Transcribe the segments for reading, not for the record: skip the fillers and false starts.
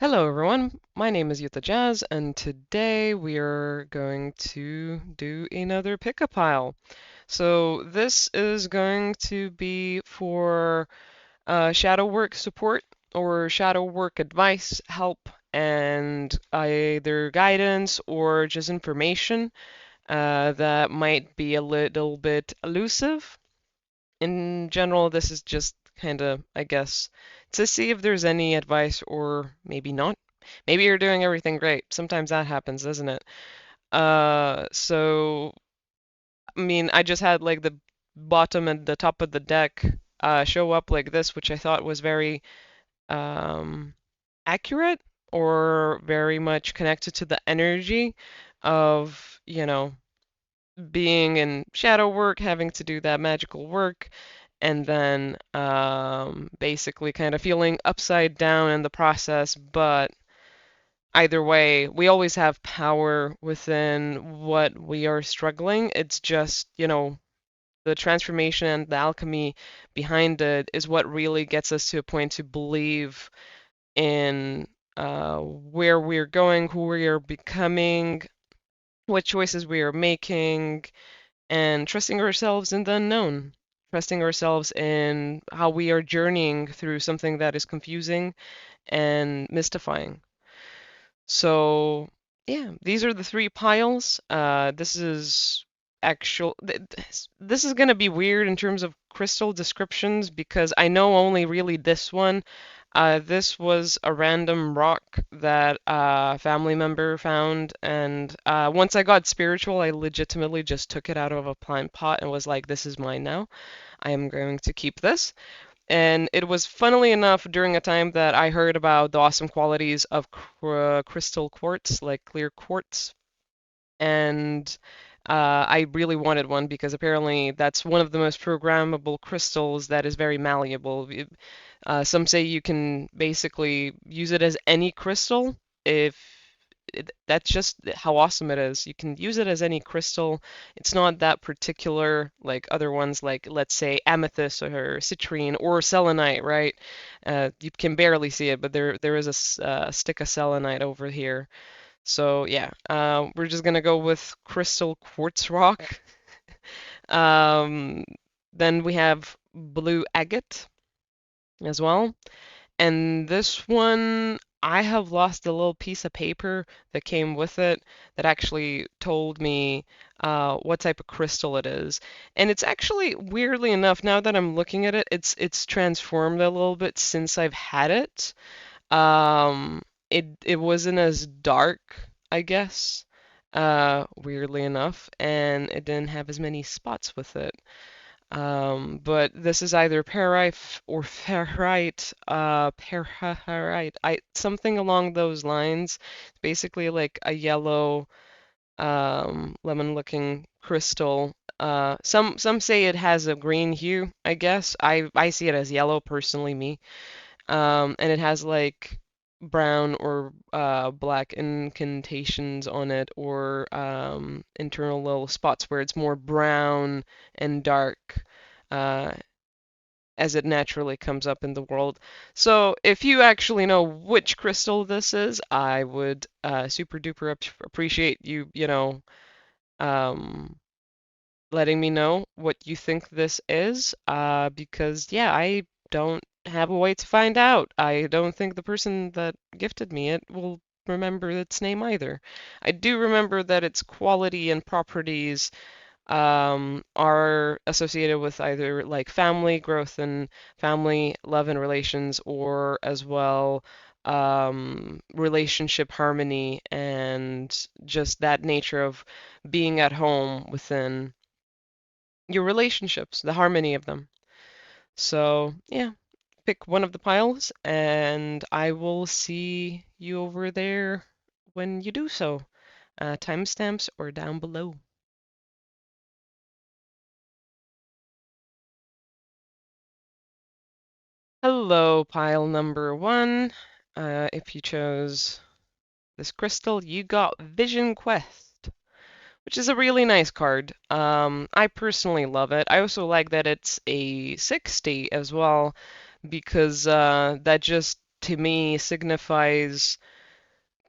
Hello everyone, my name is Yuta Jazz, and today we are going to do another pick-a pile. So this is going to be for shadow work support or shadow work advice, help, and either guidance or just information that might be a little bit elusive. In general, this is just kind of, I guess, to see if there's any advice or maybe not. Maybe you're doing everything great. Sometimes that happens, doesn't it? I mean, I just had like the bottom and the top of the deck show up like this, which I thought was very um, accurate or very much connected to the energy of, being in shadow work, having to do that magical work, and then basically kind of feeling upside down in the process. But either way, we always have power within what we are struggling. It's just, the transformation and the alchemy behind it is what really gets us to a point to believe in where we're going, who we are becoming, what choices we are making, and trusting ourselves in the unknown, trusting ourselves in how we are journeying through something that is confusing and mystifying. So, yeah, these are the three piles. This is this is gonna be weird in terms of crystal descriptions because I know only really this one. This was a random rock that a family member found, and once I got spiritual, I legitimately just took it out of a plant pot and was like, "This is mine now. I am going to keep this." And it was funnily enough during a time that I heard about the awesome qualities of crystal quartz, like clear quartz. And I really wanted one because apparently that's one of the most programmable crystals that is very malleable. Some say you can basically use it as any crystal if that's just how awesome it is. You can use it as any crystal. It's not that particular like other ones, like let's say amethyst or citrine or selenite, right? You can barely see it, but there is a stick of selenite over here. So yeah, we're just gonna go with crystal quartz rock. Um, then we have blue agate as well. And this one, I have lost a little piece of paper that came with it that actually told me what type of crystal it is. And it's actually, weirdly enough, now that I'm looking at it, it's transformed a little bit since I've had it. Um, it wasn't as dark, I guess, weirdly enough, and it didn't have as many spots with it. But this is either perite or ferrite, perrite, something along those lines. It's basically like a yellow, lemon-looking crystal. Some say it has a green hue, I guess. I see it as yellow personally, me. And it has like brown or black incantations on it, or internal little spots where it's more brown and dark uh, as it naturally comes up in the world. So if you actually know which crystal this is, I would super duper appreciate you, um, letting me know what you think this is, because yeah, I don't have a way to find out. I don't think the person that gifted me it will remember its name either. I do remember that its quality and properties are associated with either like family growth and family love and relations, or as well relationship harmony and just that nature of being at home within your relationships, the harmony of them. So, yeah, pick one of the piles, and I will see you over there when you do so. Timestamps or down below. Hello, pile number one. If you chose this crystal, you got Vision Quest, which is a really nice card. I personally love it. I also like that it's a 60 as well, because that just to me signifies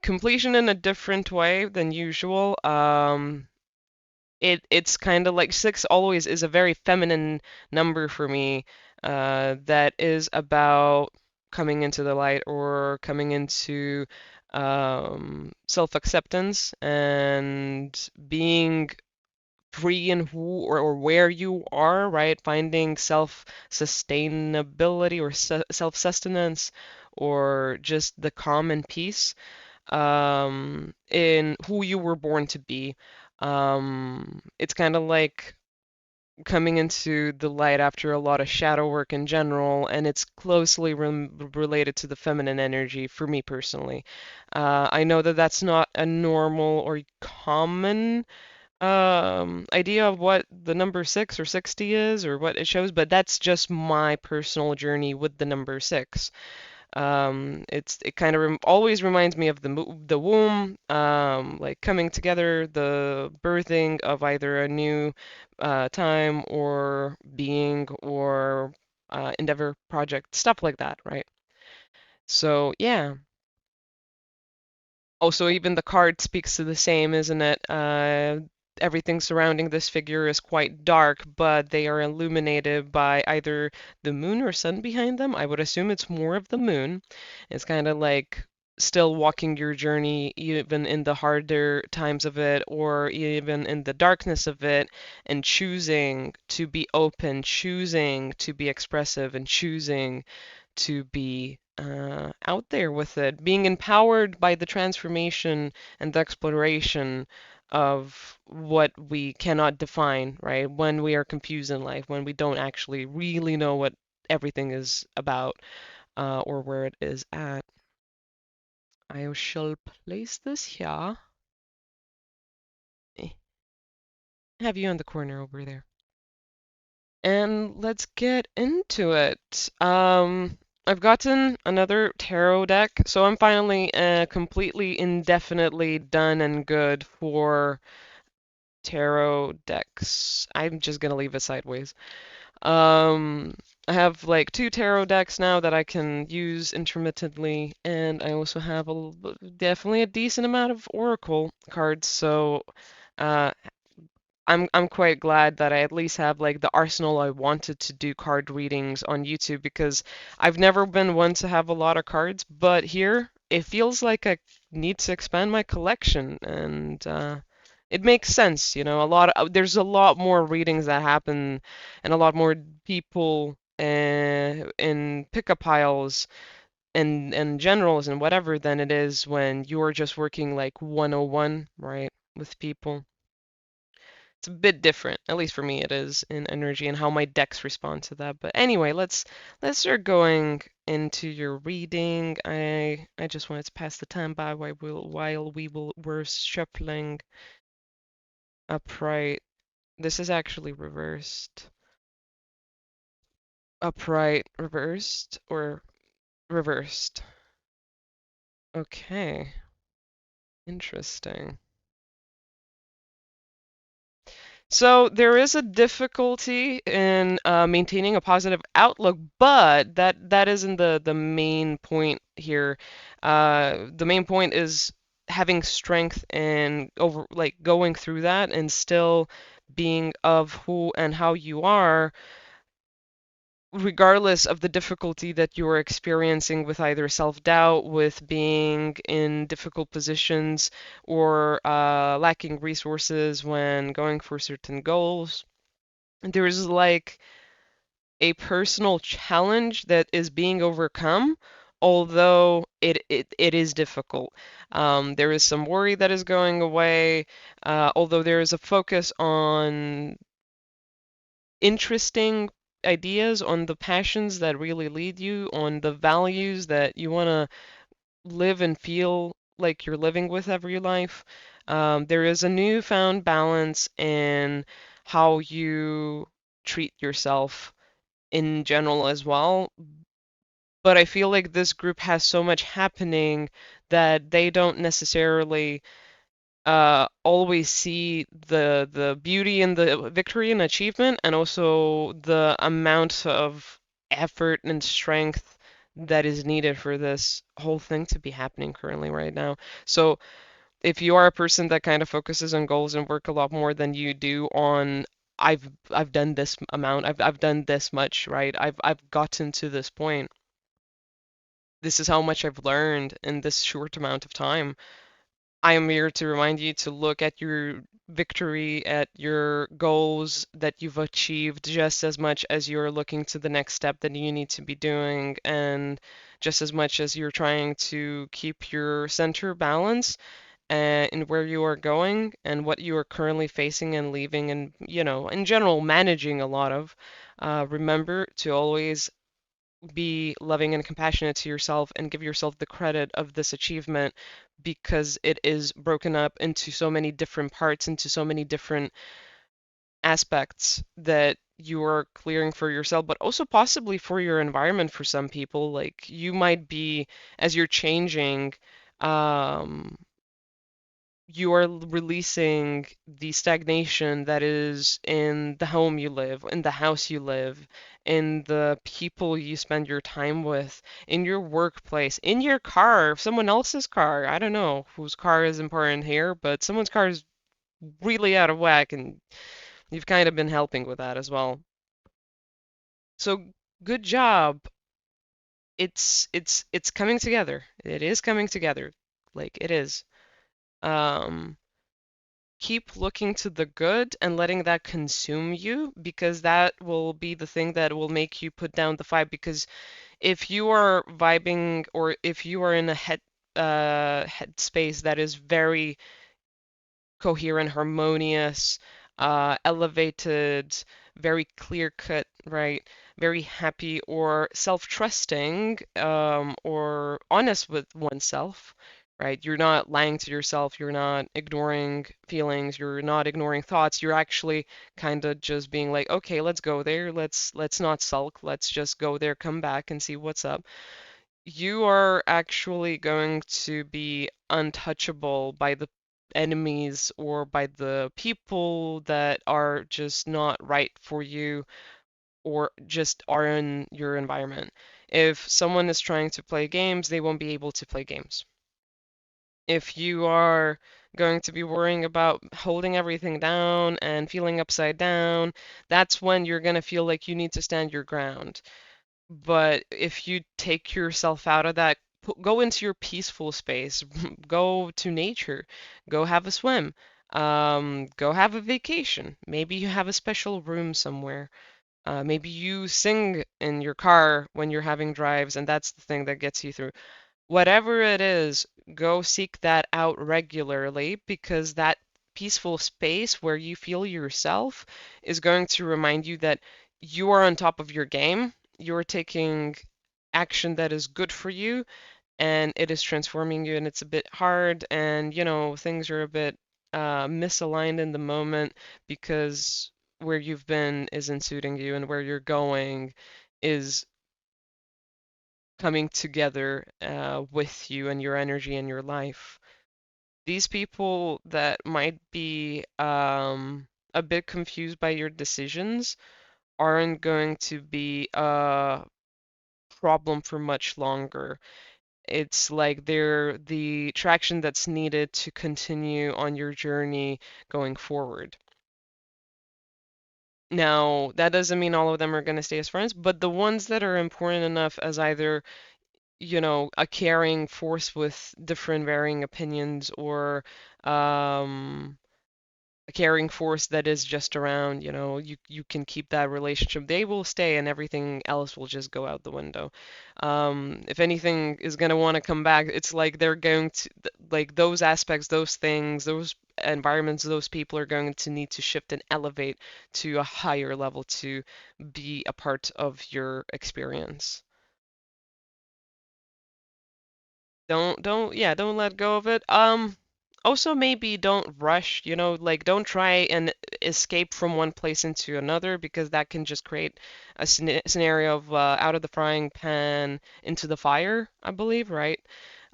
completion in a different way than usual. It's kind of like six always is a very feminine number for me, that is about coming into the light or coming into self-acceptance and being free in who or where you are, right? Finding self-sustainability or self-sustenance or just the calm and peace in who you were born to be. It's kind of like coming into the light after a lot of shadow work in general, and it's closely related to the feminine energy for me personally. I know that that's not a normal or common idea of what the number 6 or 60 is or what it shows, but that's just my personal journey with the number 6. It kind of always reminds me of the womb, like coming together, the birthing of either a new time or being or endeavor project, stuff like that, right? So yeah. Also, even the card speaks to the same, isn't it? Everything surrounding this figure is quite dark, but they are illuminated by either the moon or sun behind them. I would assume it's more of the moon. It's kind of like still walking your journey, even in the harder times of it, or even in the darkness of it, and choosing to be open, choosing to be expressive, and choosing to be out there with it, being empowered by the transformation and the exploration of what we cannot define, right? When we are confused in life, when we don't actually really know what everything is about or where it is at. I shall place this here. Eh, have you on the corner over there. And let's get into it. I've gotten another tarot deck, so I'm finally completely indefinitely done and good for tarot decks. I'm just gonna leave it sideways. Um, I have like two tarot decks now that I can use intermittently, and I also have definitely a decent amount of oracle cards, so uh, I'm quite glad that I at least have like the arsenal I wanted to do card readings on YouTube because I've never been one to have a lot of cards, but here it feels like I need to expand my collection and it makes sense, you know, there's a lot more readings that happen and a lot more people in pickup piles and generals and whatever than it is when you're just working like 101, right, with people. It's a bit different, at least for me it is, in energy and how my decks respond to that. But anyway, let's start going into your reading. I just wanted to pass the time by while were shuffling upright. This is actually reversed. Upright, reversed, or reversed. Okay, interesting. So there is a difficulty in maintaining a positive outlook, but that isn't the main point here. The main point is having strength and over like going through that and still being of who and how you are, regardless of the difficulty that you are experiencing with either self-doubt, with being in difficult positions, or lacking resources when going for certain goals. There's like a personal challenge that is being overcome, although it is difficult. There is some worry that is going away, although there is a focus on interesting ideas, on the passions that really lead you, on the values that you want to live and feel like you're living with every life. There is a newfound balance in how you treat yourself in general as well. But I feel like this group has so much happening that they don't necessarily always see the beauty in the victory and achievement, and also the amount of effort and strength that is needed for this whole thing to be happening currently right now. So if you are a person that kind of focuses on goals and work a lot more than you do on I've done this amount, I've done this much, right? I've gotten to this point. This is how much I've learned in this short amount of time. I am here to remind you to look at your victory, at your goals that you've achieved just as much as you're looking to the next step that you need to be doing, and just as much as you're trying to keep your center balance in where you are going and what you are currently facing and leaving, and, in general, managing a lot of. Remember to always be loving and compassionate to yourself and give yourself the credit of this achievement because it is broken up into so many different parts, into so many different aspects that you are clearing for yourself, but also possibly for your environment for some people. Like you might be, as you're changing, um, you are releasing the stagnation that is in the home you live, in the house you live, in the people you spend your time with, in your workplace, in your car, someone else's car. I don't know whose car is important here, but someone's car is really out of whack, and you've kind of been helping with that as well. So good job. It's coming together. It is coming together. Like it is. Um, Keep looking to the good and letting that consume you because that will be the thing that will make you put down the fight. Because if you are vibing or if you are in a head space that is very coherent, harmonious, elevated, very clear cut, right? Very happy or self-trusting, or honest with oneself, right? You're not lying to yourself, you're not ignoring feelings, you're not ignoring thoughts. You're actually kind of just being like, okay, let's go there. Let's not sulk. Let's just go there, come back and see what's up. You are actually going to be untouchable by the enemies or by the people that are just not right for you or just are in your environment. If someone is trying to play games, they won't be able to play games. If you are going to be worrying about holding everything down and feeling upside down, that's when you're going to feel like you need to stand your ground. But if you take yourself out of that, go into your peaceful space, go to nature, go have a swim, go have a vacation. Maybe you have a special room somewhere. Maybe you sing in your car when you're having drives, and that's the thing that gets you through. Whatever it is, go seek that out regularly because that peaceful space where you feel yourself is going to remind you that you are on top of your game. You're taking action that is good for you and it is transforming you, and it's a bit hard, and things are a bit misaligned in the moment because where you've been isn't suiting you, and where you're going is coming together with you and your energy and your life. These people that might be a bit confused by your decisions aren't going to be a problem for much longer. It's like they're the traction that's needed to continue on your journey going forward. Now, that doesn't mean all of them are going to stay as friends, but the ones that are important enough as either a caring force with different varying opinions or um, a caring force that is just around, you can keep that relationship. They will stay and everything else will just go out the window. If anything is going to want to come back, it's like they're going to, like those aspects, those things, those environments, those people are going to need to shift and elevate to a higher level to be a part of your experience. Don't let go of it. Also maybe don't rush, like don't try and escape from one place into another because that can just create a scenario of out of the frying pan into the fire, I believe, right?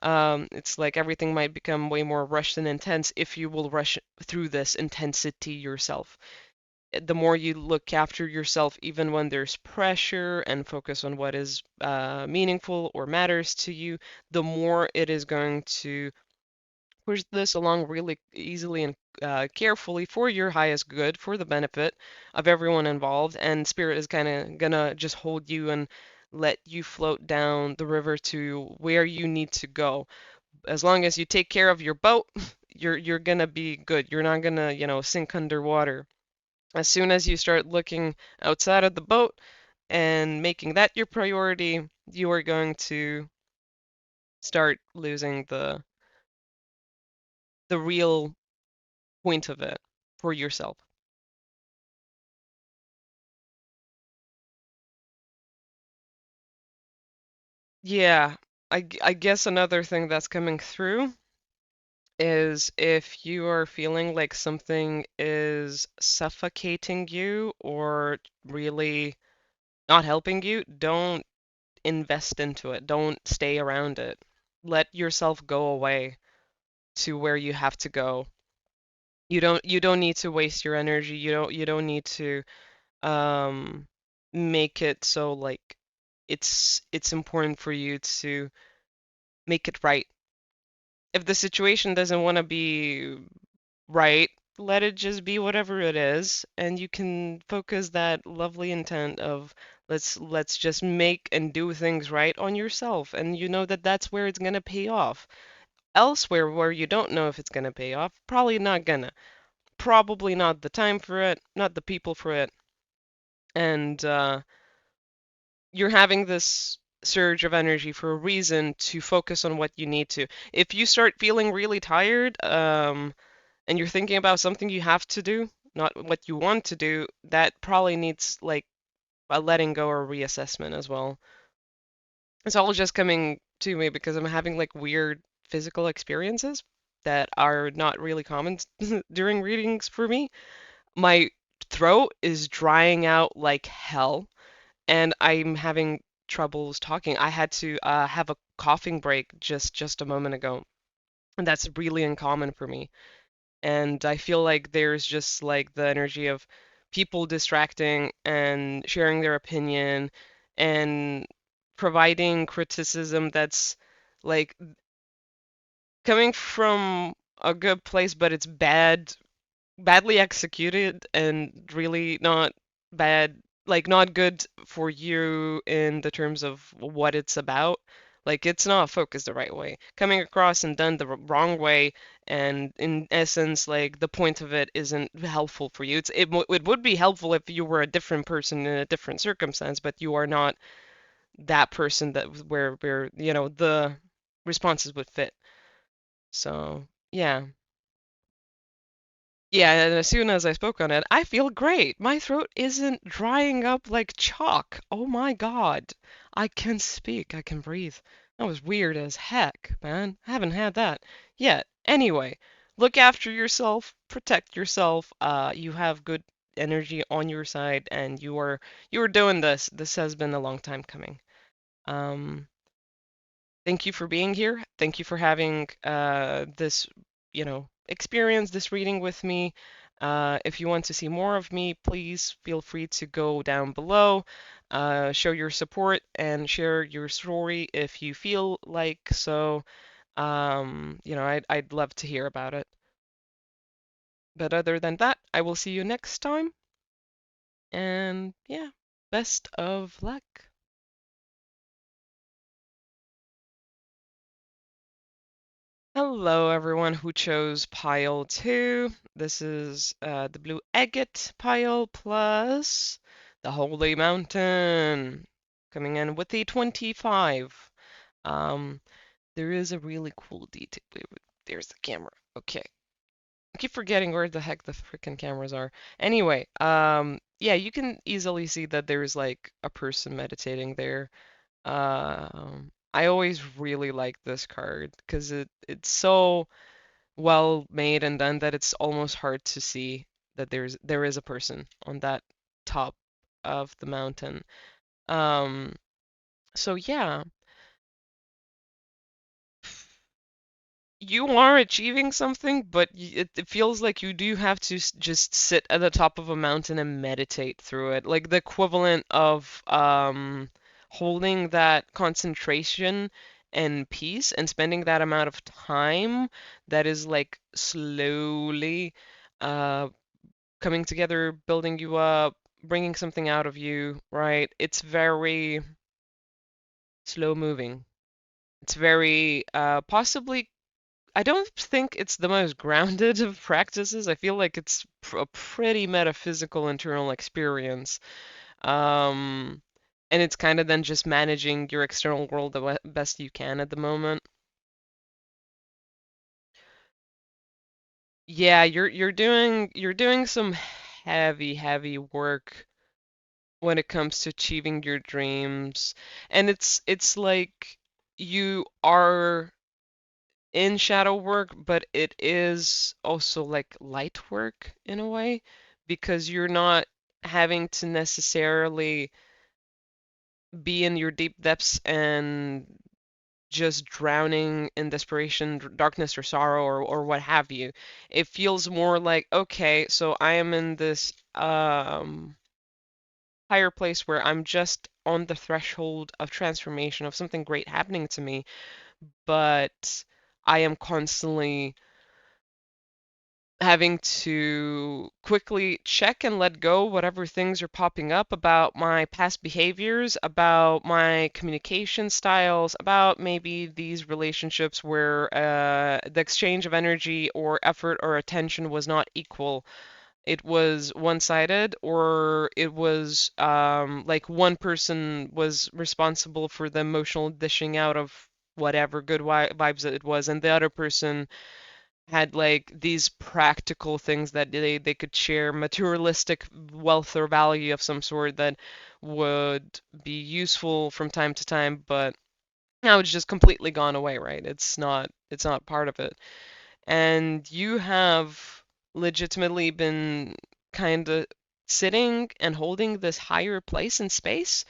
It's like everything might become way more rushed and intense if you will rush through this intensity yourself. the more you look after yourself, even when there's pressure, and focus on what is meaningful or matters to you, the more it is going to push this along really easily and carefully for your highest good, for the benefit of everyone involved. And Spirit is kind of gonna just hold you and let you float down the river to where you need to go. As long as you take care of your boat, you're gonna be good. You're not gonna, sink underwater. As soon as you start looking outside of the boat and making that your priority, you are going to start losing the real point of it for yourself. Yeah, I guess another thing that's coming through is if you are feeling like something is suffocating you or really not helping you, don't invest into it. Don't stay around it. Let yourself go away to where you have to go. You don't need to waste your energy. You don't need to um make it so like it's important for you to make it right. If the situation doesn't want to be right, let it just be whatever it is, and you can focus that lovely intent of let's just make and do things right on yourself, and you know that that's where it's gonna pay off. Elsewhere, where you don't know if it's gonna pay off, probably not gonna. Probably not the time for it, not the people for it, and you're having this surge of energy for a reason to focus on what you need to. If you start feeling really tired, and you're thinking about something you have to do, not what you want to do, that probably needs like a letting go or reassessment as well. It's all just coming to me because I'm having like weird physical experiences that are not really common during readings for me. My throat is drying out like hell, and I'm having troubles talking. I had to have a coughing break just a moment ago, and that's really uncommon for me. And I feel like there's just like the energy of people distracting and sharing their opinion and providing criticism that's like coming from a good place, but it's badly executed and really not bad, like not good for you in the terms of what it's about. Like it's not focused the right way, coming across and done the wrong way, and in essence, like the point of it isn't helpful for you. It would be helpful if you were a different person in a different circumstance, but you are not that person that where the responses would fit. So yeah. Yeah, and as soon as I spoke on it, I feel great. My throat isn't drying up like chalk. Oh my God. I can speak. I can breathe. That was weird as heck, man. I haven't had that yet. Anyway, look after yourself, protect yourself. You have good energy on your side, and you are doing this. This has been a long time coming. Um, Thank you for being here. Thank you for having this, experience, this reading with me. If you want to see more of me, please feel free to go down below, show your support, and share your story if you feel like so. I'd love to hear about it. But other than that, I will see you next time. And yeah, best of luck. Hello, everyone who chose pile 2. This is the blue agate pile plus the Holy Mountain coming in with the 25. Um, there is a really cool detail. Wait, there's the camera. Okay. I keep forgetting where the heck the freaking cameras are. Anyway, yeah, you can easily see that there's like a person meditating there. I always really like this card because it's so well made and done that it's almost hard to see that there is a person on that top of the mountain. Um, so yeah, you are achieving something, but it feels like you do have to just sit at the top of a mountain and meditate through it. Like the equivalent of holding that concentration and peace and spending that amount of time that is like slowly uh coming together, building you up, bringing something out of you, right? It's very slow moving. It's very possibly I don't think it's the most grounded of practices. I feel like it's a pretty metaphysical internal experience. Um, and it's kind of then just managing your external world the best you can at the moment. Yeah, you're doing some heavy work when it comes to achieving your dreams. And it's like you are in shadow work, but it is also like light work in a way because you're not having to necessarily be in your deep depths and just drowning in desperation, darkness, or sorrow, or what have you. It feels more like, okay, so I am in this higher place where I'm just on the threshold of transformation, of something great happening to me, but I am constantly having to quickly check and let go whatever things are popping up about my past behaviors, about my communication styles, about maybe these relationships where the exchange of energy or effort or attention was not equal. It was one-sided, or it was like one person was responsible for the emotional dishing out of whatever good vibes it was, and the other person had like these practical things that they could share, materialistic wealth or value of some sort that would be useful from time to time, but now it's just completely gone away, right? It's not part of it. And you have legitimately been kind of sitting and holding this higher place in space,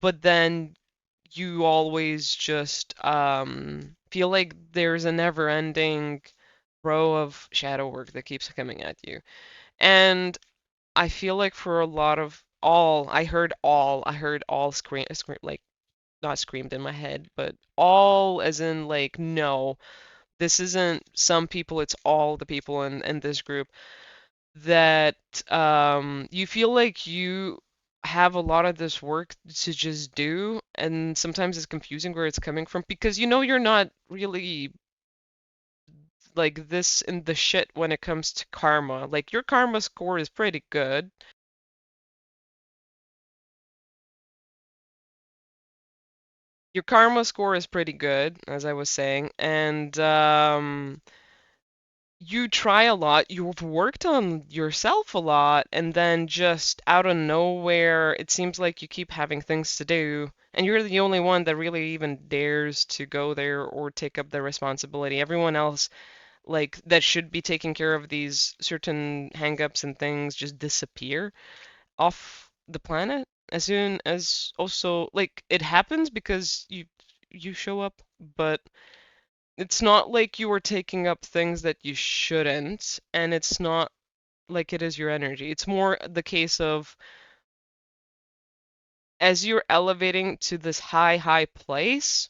but then you always just feel like there's a never-ending row of shadow work that keeps coming at you. And I feel like for a lot of I heard all scream like not screamed in my head, but all as in like no, this isn't some people, it's all the people in this group that you feel like you have a lot of this work to just do, and sometimes it's confusing where it's coming from because you're not really like this in the shit when it comes to karma. Like your karma score is pretty good. Your karma score is pretty good, as I was saying, and you try a lot. You've worked on yourself a lot, and then just out of nowhere, it seems like you keep having things to do, and you're the only one that really even dares to go there or take up the responsibility. Everyone else, like that should be taking care of these certain hangups and things, just disappear off the planet as soon as also like it happens because you show up, but it's not like you are taking up things that you shouldn't, and it's not like it is your energy. It's more the case of as you're elevating to this high place,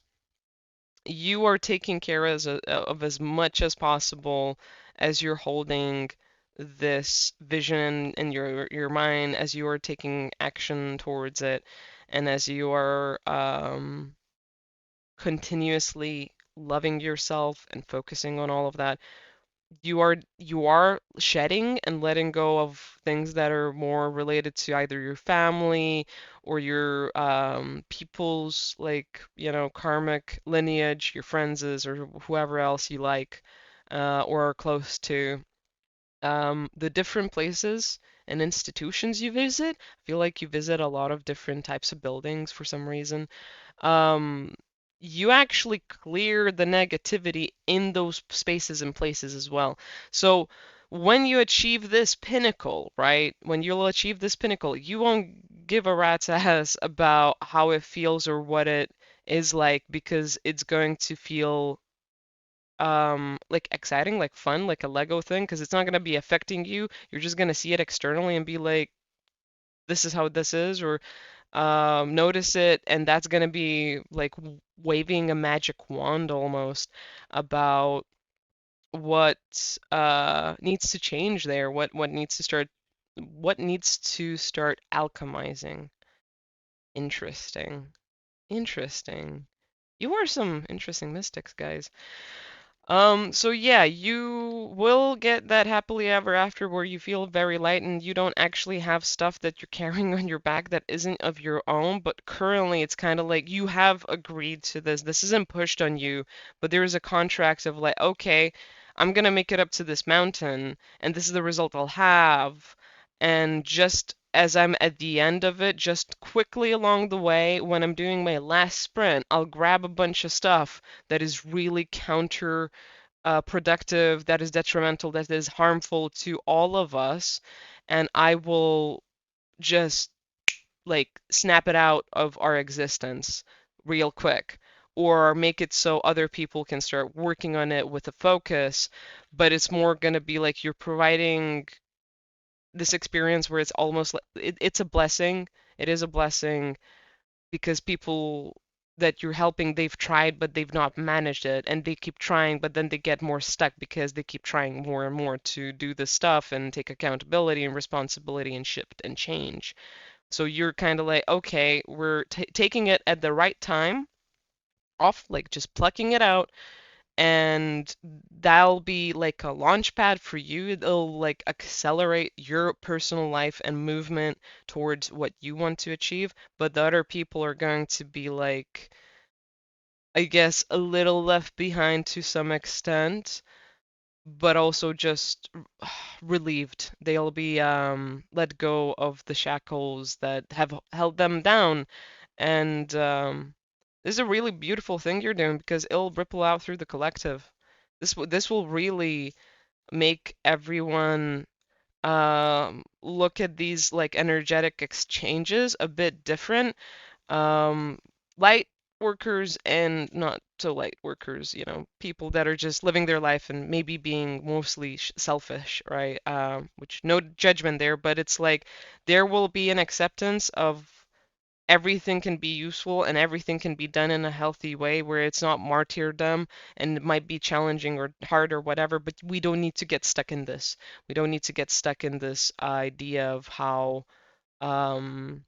you are taking care of as much as possible as you're holding this vision in your mind, as you are taking action towards it, and as you are continuously loving yourself and focusing on all of that. You are shedding and letting go of things that are more related to either your family or your people's like karmic lineage, your friends' or whoever else you like or are close to. The different places and institutions you visit, I feel like you visit a lot of different types of buildings for some reason. um, you actually clear the negativity in those spaces and places as well. So when you achieve this pinnacle, right? When you'll achieve this pinnacle, you won't give a rat's ass about how it feels or what it is like because it's going to feel like exciting, like fun, like a Lego thing, because it's not gonna be affecting you. You're just gonna see it externally and be like, this is how this is, or notice it, and that's gonna be like waving a magic wand almost about what needs to change there, what needs to start alchemizing. Interesting. Interesting. You are some interesting mystics, guys. So yeah, you will get that happily ever after where you feel very light and you don't actually have stuff that you're carrying on your back that isn't of your own, but currently it's kind of like you have agreed to this. This isn't pushed on you, but there is a contract of like, okay, I'm gonna make it up to this mountain, and this is the result I'll have. And just as I'm at the end of it, just quickly along the way, when I'm doing my last sprint, I'll grab a bunch of stuff that is really counter productive, that is detrimental, that is harmful to all of us, and I will just like snap it out of our existence real quick. Or make it so other people can start working on it with a focus, but it's more going to be like you're providing this experience where it's almost like it's a blessing. It is a blessing because people that you're helping, they've tried, but they've not managed it, and they keep trying, but then they get more stuck because they keep trying more and more to do this stuff and take accountability and responsibility and shift and change. So you're kind of like, okay, we're taking it at the right time off, like just plucking it out, and that'll be like a launch pad for you. It'll like accelerate your personal life and movement towards what you want to achieve, but the other people are going to be like, I guess, a little left behind to some extent, but also just relieved. They'll be let go of the shackles that have held them down. And this is a really beautiful thing you're doing because it'll ripple out through the collective. This will really make everyone look at these like energetic exchanges a bit different. um, Light workers and not so light workers, people that are just living their life and maybe being mostly selfish, right? Which no judgment there, but it's like there will be an acceptance of everything can be useful and everything can be done in a healthy way where it's not martyrdom and it might be challenging or hard or whatever, but we don't need to get stuck in this. We don't need to get stuck in this idea of how um,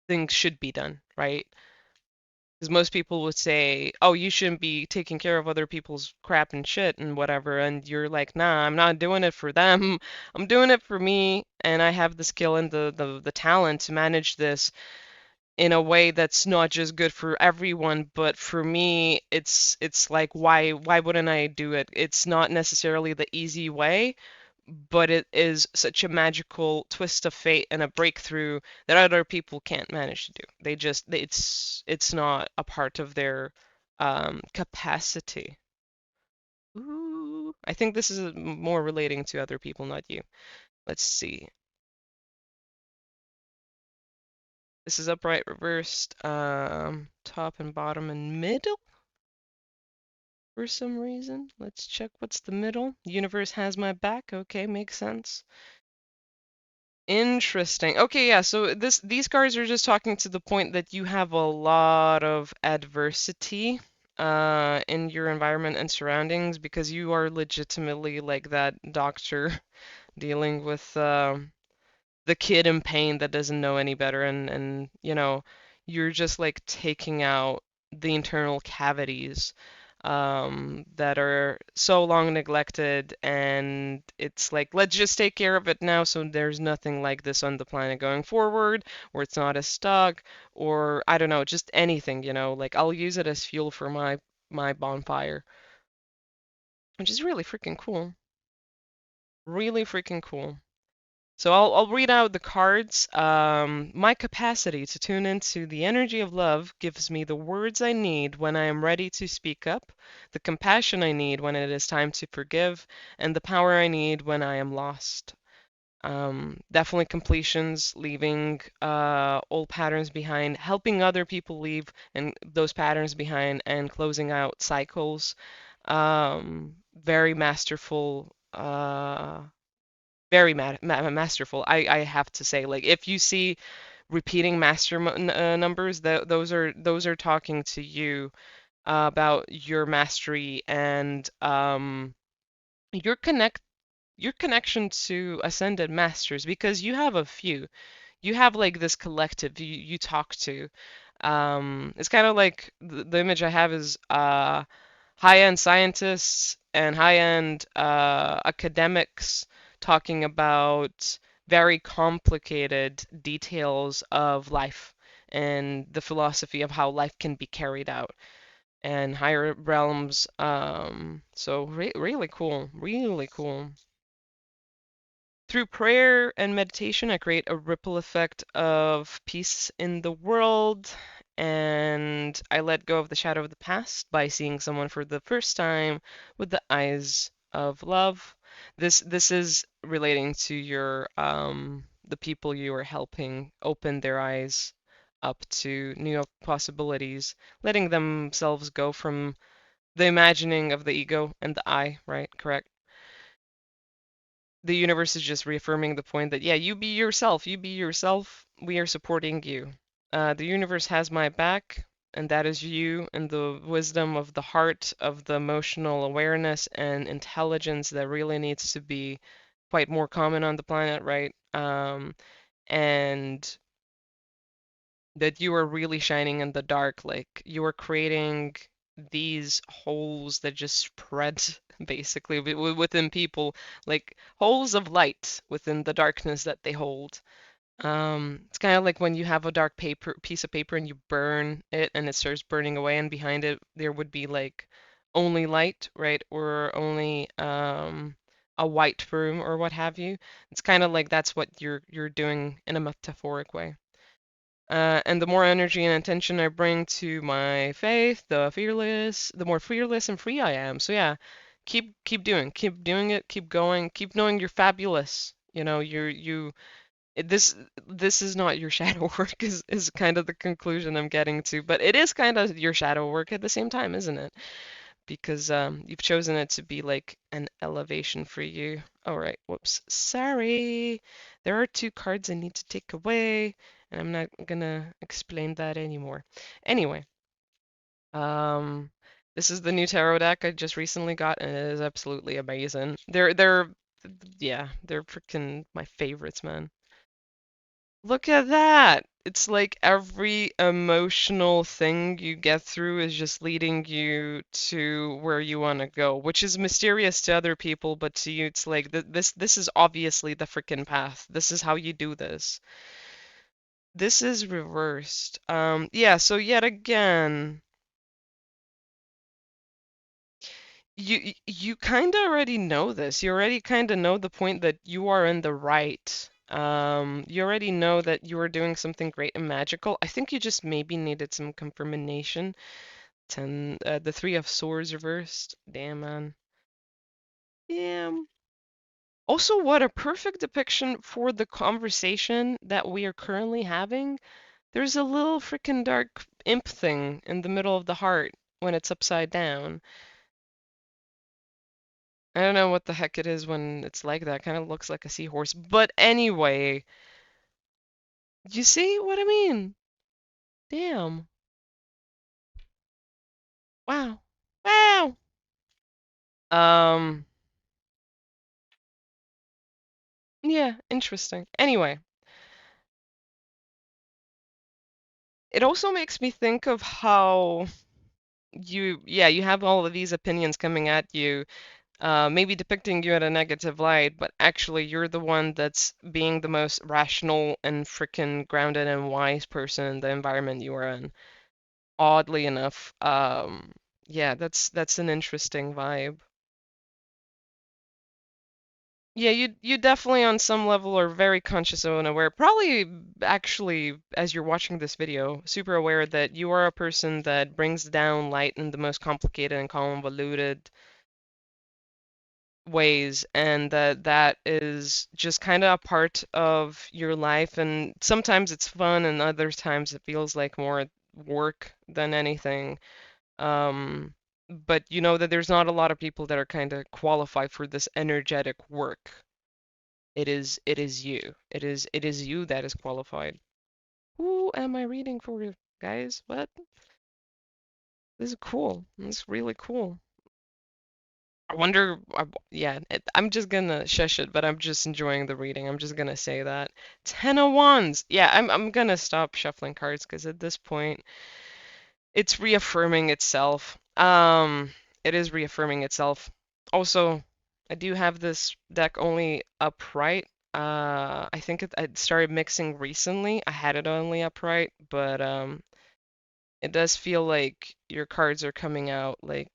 things should be done, right? Because most people would say, "Oh, you shouldn't be taking care of other people's crap and shit and whatever." And you're like, "Nah, I'm not doing it for them. I'm doing it for me, and I have the skill and the talent to manage this in a way that's not just good for everyone, but for me, it's like why wouldn't I do it? It's not necessarily the easy way, but it is such a magical twist of fate and a breakthrough that other people can't manage to do. It's not a part of their capacity. Ooh, I think this is more relating to other people, not you. Let's see. This is upright, reversed, top and bottom and middle for some reason. Let's check what's the middle. Universe has my back. Okay, makes sense. Interesting. Okay, yeah, so these cards are just talking to the point that you have a lot of adversity in your environment and surroundings because you are legitimately like that doctor dealing with the kid in pain that doesn't know any better, and you're just like taking out the internal cavities that are so long neglected, and it's like, let's just take care of it now so there's nothing like this on the planet going forward, or it's not as stuck, or I don't know, just anything, like I'll use it as fuel for my bonfire, which is really freaking cool. Really freaking cool. So I'll read out the cards. My capacity to tune into the energy of love gives me the words I need when I am ready to speak up, the compassion I need when it is time to forgive, and the power I need when I am lost. Definitely completions, leaving old patterns behind, helping other people leave and those patterns behind, and closing out cycles. Very masterful, very masterful. I have to say, like, if you see repeating numbers, those are talking to you about your mastery and your your connection to ascended masters, because you have a few. You have like this collective you talk to. It's kind of like the image I have is high-end scientists and high-end academics talking about very complicated details of life and the philosophy of how life can be carried out and higher realms. So really cool, really cool. Through prayer and meditation, I create a ripple effect of peace in the world, and I let go of the shadow of the past by seeing someone for the first time with the eyes of love. This is relating to your the people you are helping open their eyes up to new possibilities, letting themselves go from the imagining of the ego and the I, right? Correct. The universe is just reaffirming the point that, yeah, you be yourself, you be yourself. We are supporting you. The universe has my back, and that is you and the wisdom of the heart, of the emotional awareness and intelligence that really needs to be quite more common on the planet, right? And that you are really shining in the dark, like you are creating these holes that just spread basically within people, like holes of light within the darkness that they hold. It's kind of like when you have a dark paper piece of paper and you burn it and it starts burning away, and behind it there would be like only light, right? Or only a white room or what have you. It's kind of like that's what you're doing in a metaphoric way. And the more energy and attention I bring to my faith, the more fearless and free I am. So yeah, keep doing it, keep going, keep knowing you're fabulous. You know, this this is not your shadow work is kind of the conclusion I'm getting to, but it is kind of your shadow work at the same time, isn't it? Because you've chosen it to be like an elevation for you. All right, whoops, sorry. There are two cards I need to take away, and I'm not gonna explain that anymore. Anyway, um, this is the new tarot deck I just recently got, and it is absolutely amazing. Yeah, they're freaking my favorites, man. Look at that! It's like every emotional thing you get through is just leading you to where you want to go, which is mysterious to other people, but to you it's like this is obviously the freaking path. This is how you do this. This is reversed. Yeah, so yet again, you kind of already know this. You already kind of know the point that you are in the right. You already know that you are doing something great and magical. I think you just maybe needed some confirmation. The Three of Swords reversed. Damn, man. Yeah. Also, what a perfect depiction for the conversation that we are currently having. There's a little freaking dark imp thing in the middle of the heart when it's upside down. I don't know what the heck it is when it's like that. Kind of looks like a seahorse. But anyway, you see what I mean? Damn. Wow. Wow. Um, yeah, interesting. Anyway, it also makes me think of how yeah, you have all of these opinions coming at you, maybe depicting you in a negative light, but actually you're the one that's being the most rational and freaking grounded and wise person in the environment you are in. Oddly enough. Yeah, that's an interesting vibe. Yeah, you definitely on some level are very conscious and aware. Probably actually, as you're watching this video, super aware that you are a person that brings down light in the most complicated and convoluted ways, and that is just kind of a part of your life. And sometimes it's fun, and other times it feels like more work than anything. Um, but you know that there's not a lot of people that are kind of qualified for this energetic work. It is you. It is you that is qualified. Who am I reading for, guys? What? This is cool. This is really cool. I wonder, yeah, I'm just gonna shush it, but I'm just enjoying the reading. I'm just gonna say that. Ten of Wands. Yeah, I'm gonna stop shuffling cards because at this point it's reaffirming itself. It is reaffirming itself. Also, I do have this deck only upright. I think I started mixing recently. I had it only upright, but it does feel like your cards are coming out like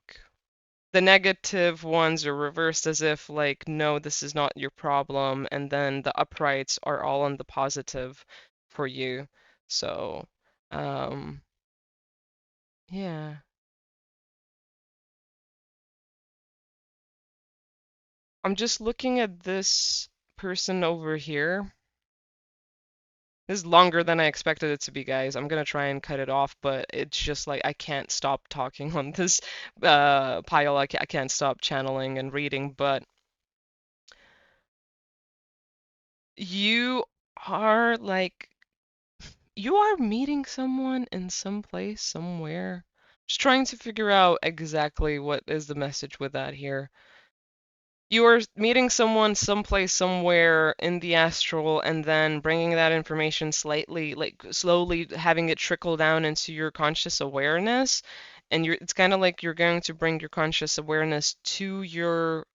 the negative ones are reversed as if like no, this is not your problem, and then the uprights are all on the positive for you. So, um, yeah. I'm just looking at this person over here. This is longer than I expected it to be, guys. I'm gonna try and cut it off, but it's just like I can't stop talking on this pile. I can't stop channeling and reading, but you are like you are meeting someone in some place, somewhere. Just trying to figure out exactly what is the message with that here. You are meeting someone someplace, somewhere in the astral, and then bringing that information slightly, like slowly having it trickle down into your conscious awareness. And it's kind of like you're going to bring your conscious awareness to your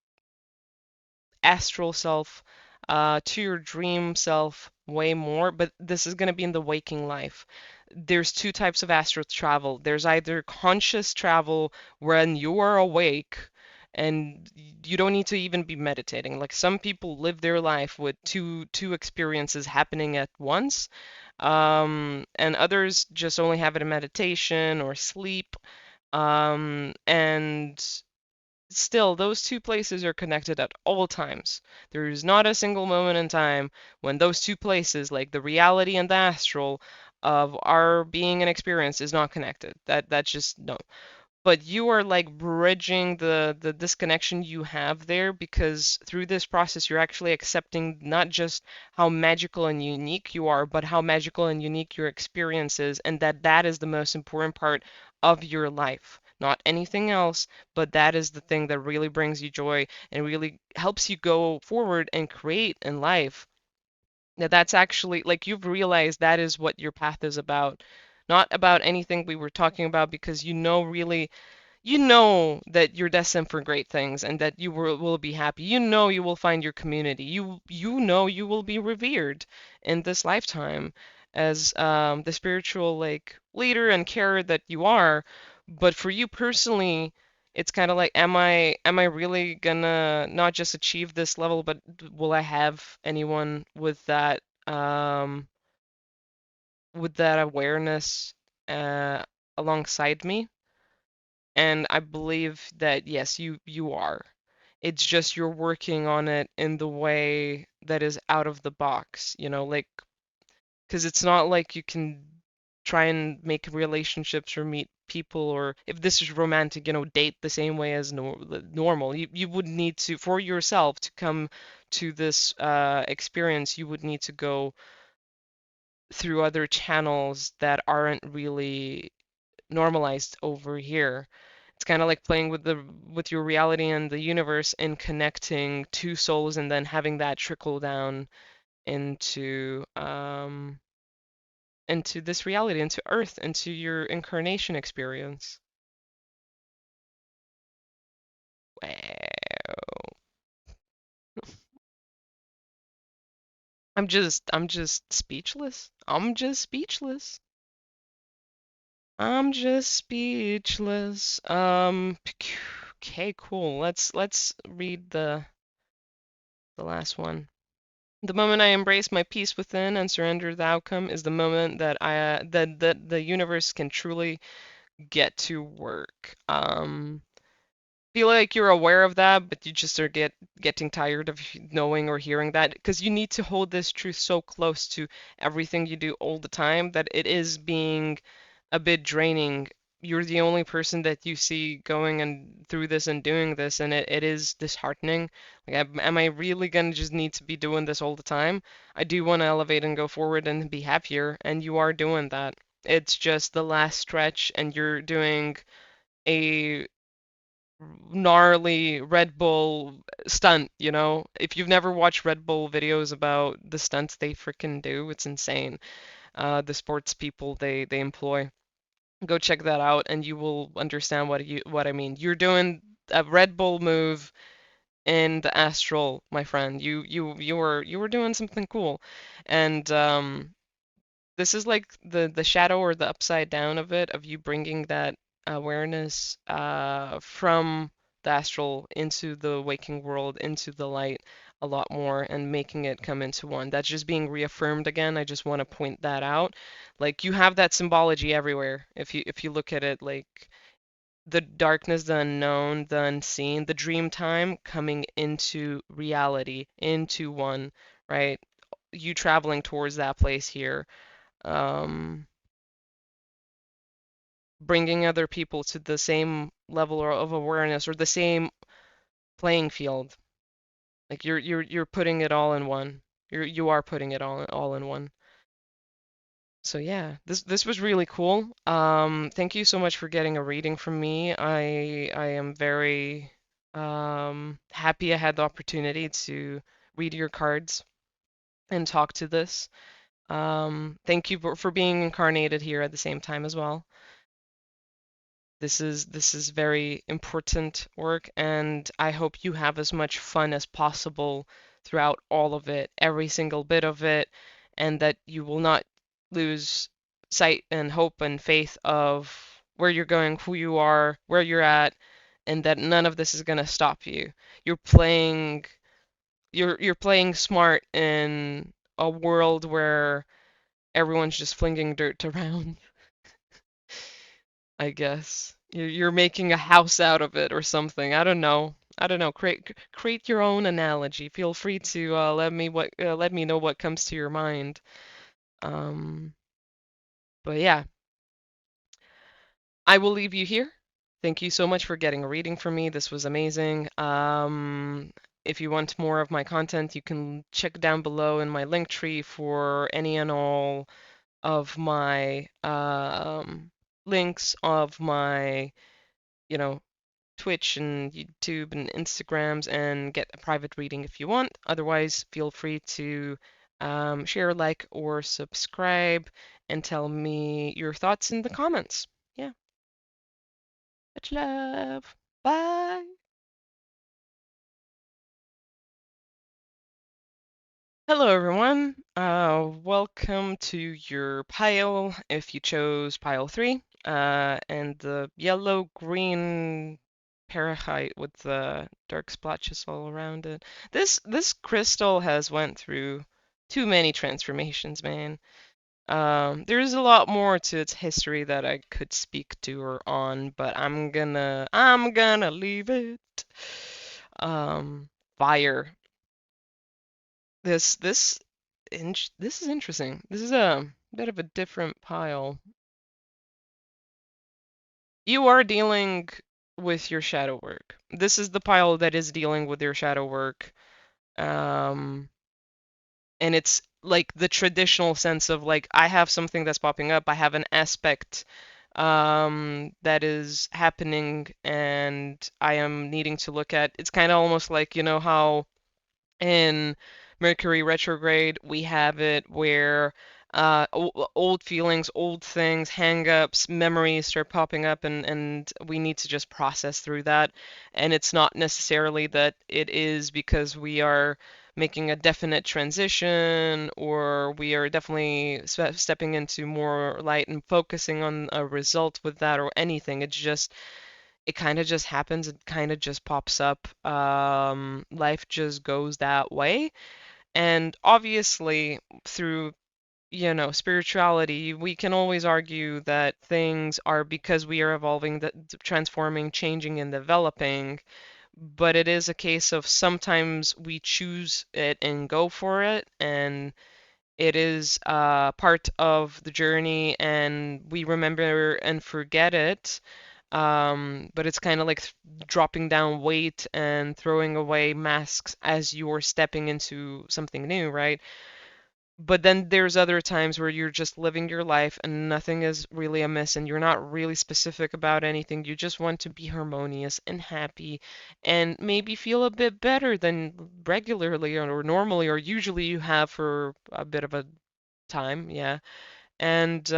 astral self, to your dream self way more, but this is going to be in the waking life. There's two types of astral travel. There's either conscious travel when you are awake and you don't need to even be meditating. Like some people live their life with two experiences happening at once, and others just only have it in meditation or sleep. And still, those two places are connected at all times. There is not a single moment in time when those two places, like the reality and the astral of our being and experience, is not connected. That's just no. But you are like bridging the disconnection you have there because through this process you're actually accepting not just how magical and unique you are, but how magical and unique your experience is, and that is the most important part of your life. Not anything else, but that is the thing that really brings you joy and really helps you go forward and create in life. That's actually like you've realized that is what your path is about. Not about anything we were talking about because you know really you know that you're destined for great things and that you will be happy. You know you will find your community. You know you will be revered in this lifetime as the spiritual like leader and carer that you are. But for you personally, it's kind of like, am I really gonna not just achieve this level, but will I have anyone with that awareness uh, alongside me? And I believe that yes, you are. It's just you're working on it in the way that is out of the box, like because it's not like you can try and make relationships or meet people or if this is romantic, date the same way as normal. You would need to for yourself to come to this experience, you would need to go through other channels that aren't really normalized over here. It's kind of like playing with your reality and the universe and connecting two souls and then having that trickle down into this reality, into Earth, into your incarnation experience. Wow. I'm just speechless. I'm just speechless. I'm just speechless. Okay, cool. Let's read the last one. The moment I embrace my peace within and surrender the outcome is the moment that the universe can truly get to work. Feel like you're aware of that, but you just are getting tired of knowing or hearing that because you need to hold this truth so close to everything you do all the time that it is being a bit draining you're the only person that you see going and through this and doing this, and it is disheartening. Like, am I really gonna just need to be doing this all the time? I do want to elevate and go forward and be happier, and you are doing that. It's just the last stretch, and you're doing a gnarly Red Bull stunt, you know? If you've never watched Red Bull videos about the stunts they freaking do, it's insane. The sports people they employ. Go check that out and you will understand what I mean. You're doing a Red Bull move in the astral, my friend. You were doing something cool. And this is like the shadow or the upside down of it, of you bringing that awareness from the astral into the waking world, into the light a lot more, and making it come into one. That's just being reaffirmed again. I just want to point that out. Like, you have that symbology everywhere. If you look at it, like the darkness, the unknown, the unseen, the dream time coming into reality, into one, right? You traveling towards that place here, um, bringing other people to the same level of awareness or the same playing field. Like, you're putting it all in one. You are putting it all in one. So yeah, this was really cool. Thank you so much for getting a reading from me. I am very happy I had the opportunity to read your cards and talk to this. Thank you for being incarnated here at the same time as well. This is very important work, and I hope you have as much fun as possible throughout all of it, every single bit of it, and that you will not lose sight and hope and faith of where you're going, who you are, where you're at, and that none of this is going to stop you. You're playing you're playing smart in a world where everyone's just flinging dirt around. I guess. You're making a house out of it or something. I don't know. I don't know. Create your own analogy. Feel free to let me know what comes to your mind. Um, but yeah, I will leave you here. Thank you so much for getting a reading from me. This was amazing. If you want more of my content, you can check down below in my link tree for any and all of my links of my, you know, Twitch and YouTube and Instagrams, and get a private reading if you want. Otherwise, feel free to share, like, or subscribe and tell me your thoughts in the comments. Yeah, much love. Bye. Hello, everyone. Welcome to your pile if you chose pile 3. And the yellow-green Perthite with the dark splotches all around it. This crystal has went through too many transformations, man. There's a lot more to its history that I could speak to or on, but I'm gonna leave it. Fire. This is interesting. This is a bit of a different pile. You are dealing with your shadow work. This is the pile that is dealing with your shadow work. Um, and it's like the traditional sense of, like, I have something that's popping up. I have an aspect that is happening and I am needing to look at. It's kind of almost like, you know how in Mercury retrograde, we have it where old feelings, old things, hang-ups, memories start popping up, and we need to just process through that. And it's not necessarily that it is because we are making a definite transition or we are definitely stepping into more light and focusing on a result with that or anything. It's just it kind of just happens. It kind of just pops up. Life just goes that way. And obviously, through, spirituality, we can always argue that things are because we are evolving, that transforming, changing, and developing. But it is a case of sometimes we choose it and go for it, and It is part of the journey, and we remember and forget it. But it's kind of like dropping down weight and throwing away masks as you're stepping into something new, right? But then there's other times where you're just living your life and nothing is really amiss and you're not really specific about anything. You just want to be harmonious and happy and maybe feel a bit better than regularly or normally or usually you have for a bit of a time. Yeah. And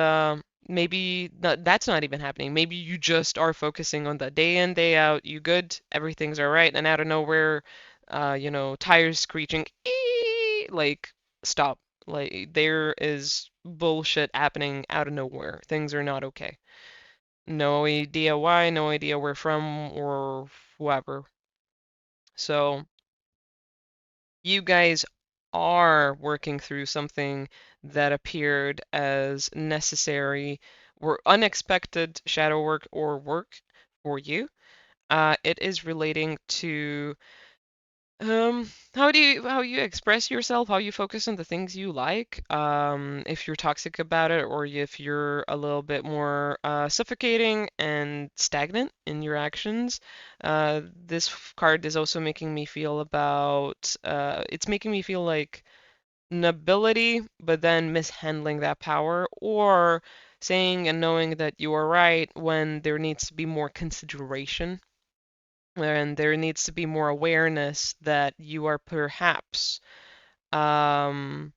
maybe that's not even happening. Maybe you just are focusing on the day in, day out. You good, everything's all right, and out of nowhere, tires screeching, like stop. Like there is bullshit happening out of nowhere. Things are not okay. No idea why, no idea where from or whoever. So you guys are working through something that appeared as necessary or unexpected shadow work or work for you. It is relating to how you express yourself, how you focus on the things you like, if you're toxic about it, or if you're a little bit more suffocating and stagnant in your actions. This card is also making me feel about it's making me feel like nobility, but then mishandling that power, or saying and knowing that you are right when there needs to be more consideration and there needs to be more awareness that you are perhaps um,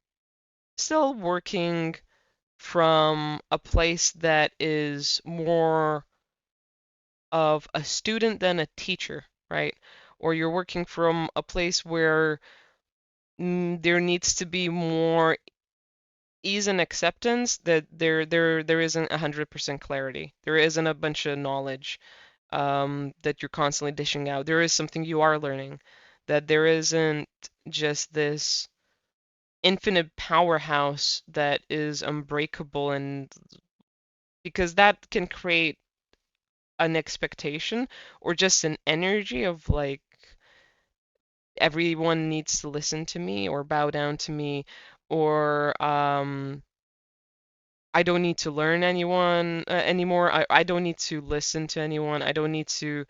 still working from a place that is more of a student than a teacher, right? Or you're working from a place where there needs to be more ease and acceptance that there isn't 100% clarity. There isn't a bunch of knowledge that you're constantly dishing out. There is something you are learning, that there isn't just this infinite powerhouse that is unbreakable, and because that can create an expectation or just an energy of like everyone needs to listen to me or bow down to me or I don't need to learn anyone anymore. I don't need to listen to anyone. I don't need to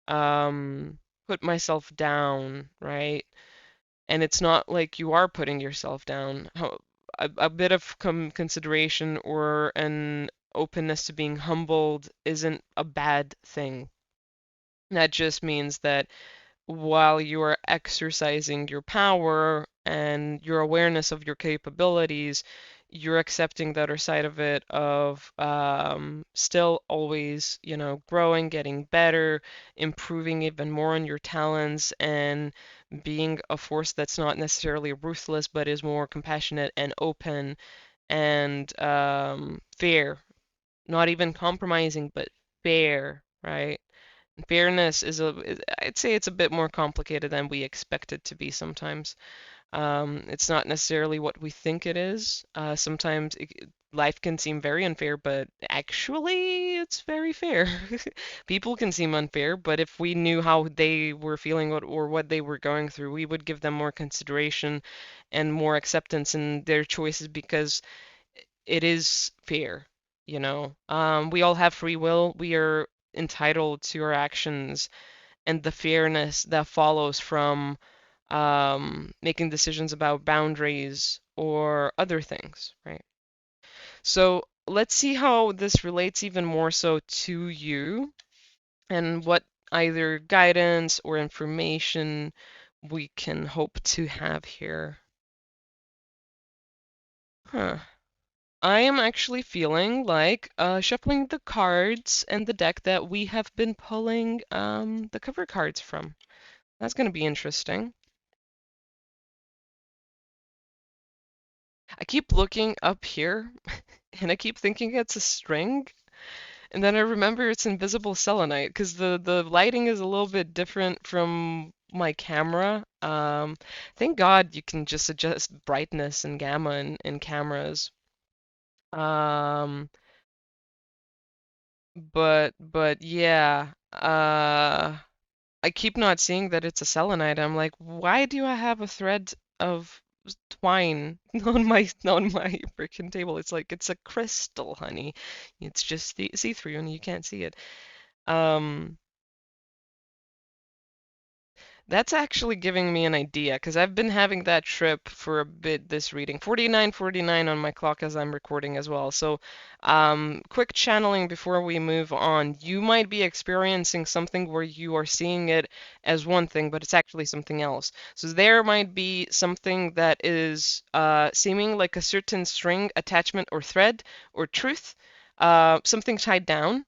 um, put myself down, right? And it's not like you are putting yourself down. A bit of consideration or an openness to being humbled isn't a bad thing. That just means that while you are exercising your power and your awareness of your capabilities, you're accepting the other side of it of still always, growing, getting better, improving even more on your talents, and being a force that's not necessarily ruthless, but is more compassionate and open and fair, not even compromising, but fair, right? Fairness I'd say it's a bit more complicated than we expect it to be sometimes. It's not necessarily what we think it is. Sometimes life can seem very unfair, but actually it's very fair. People can seem unfair, but if we knew how they were feeling or what they were going through, we would give them more consideration and more acceptance in their choices because it is fair, you know. We all have free will. We are entitled to our actions and the fairness that follows from making decisions about boundaries or other things, right? So let's see how this relates even more so to you and what either guidance or information we can hope to have here. Huh. I am actually feeling like shuffling the cards and the deck that we have been pulling the cover cards from. That's going to be interesting. I keep looking up here and I keep thinking it's a string, and then I remember it's invisible selenite because the lighting is a little bit different from my camera. Thank God you can just adjust brightness and gamma in cameras. Um, but yeah, I keep not seeing that it's a selenite. I'm like, why do I have a thread of twine on my freaking table. It's like it's a crystal, honey. It's just see-through and you can't see it. Um, That's actually giving me an idea because I've been having that trip for a bit this reading. 49:49 on my clock as I'm recording as well. So, quick channeling before we move on. You might be experiencing something where you are seeing it as one thing, but it's actually something else. So there might be something that is seeming like a certain string, attachment, or thread, or truth, something tied down,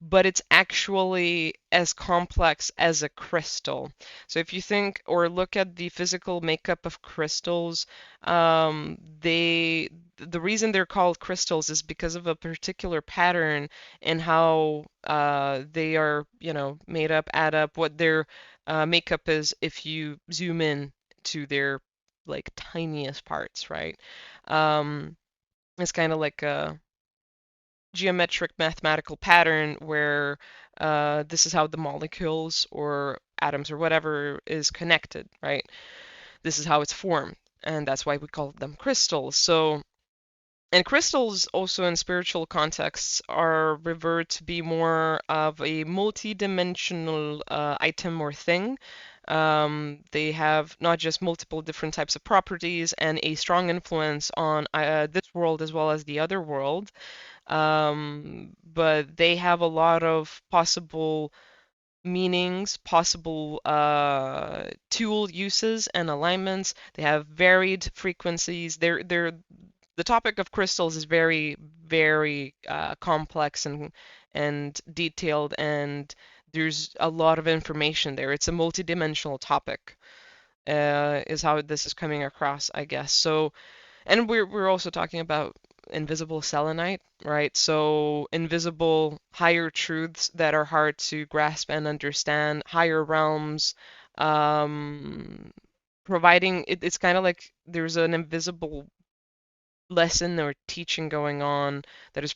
but it's actually as complex as a crystal. So if you think or look at the physical makeup of crystals, the reason they're called crystals is because of a particular pattern in how they are, made up, add up, what their makeup is if you zoom in to their like tiniest parts, right? Um, it's kind of like a geometric mathematical pattern where this is how the molecules or atoms or whatever is connected, right? This is how it's formed, and that's why we call them crystals. So, and crystals also in spiritual contexts are revered to be more of a multi-dimensional item or thing. They have not just multiple different types of properties and a strong influence on this world as well as the other world, but they have a lot of possible meanings, possible tool uses and alignments. They have varied frequencies. The topic of crystals is very, very complex and detailed, and there's a lot of information there. It's a multidimensional topic, is how this is coming across, I guess. So, and we're also talking about invisible selenite, right? So invisible higher truths that are hard to grasp and understand, higher realms, um, providing it's kind of like there's an invisible lesson or teaching going on that is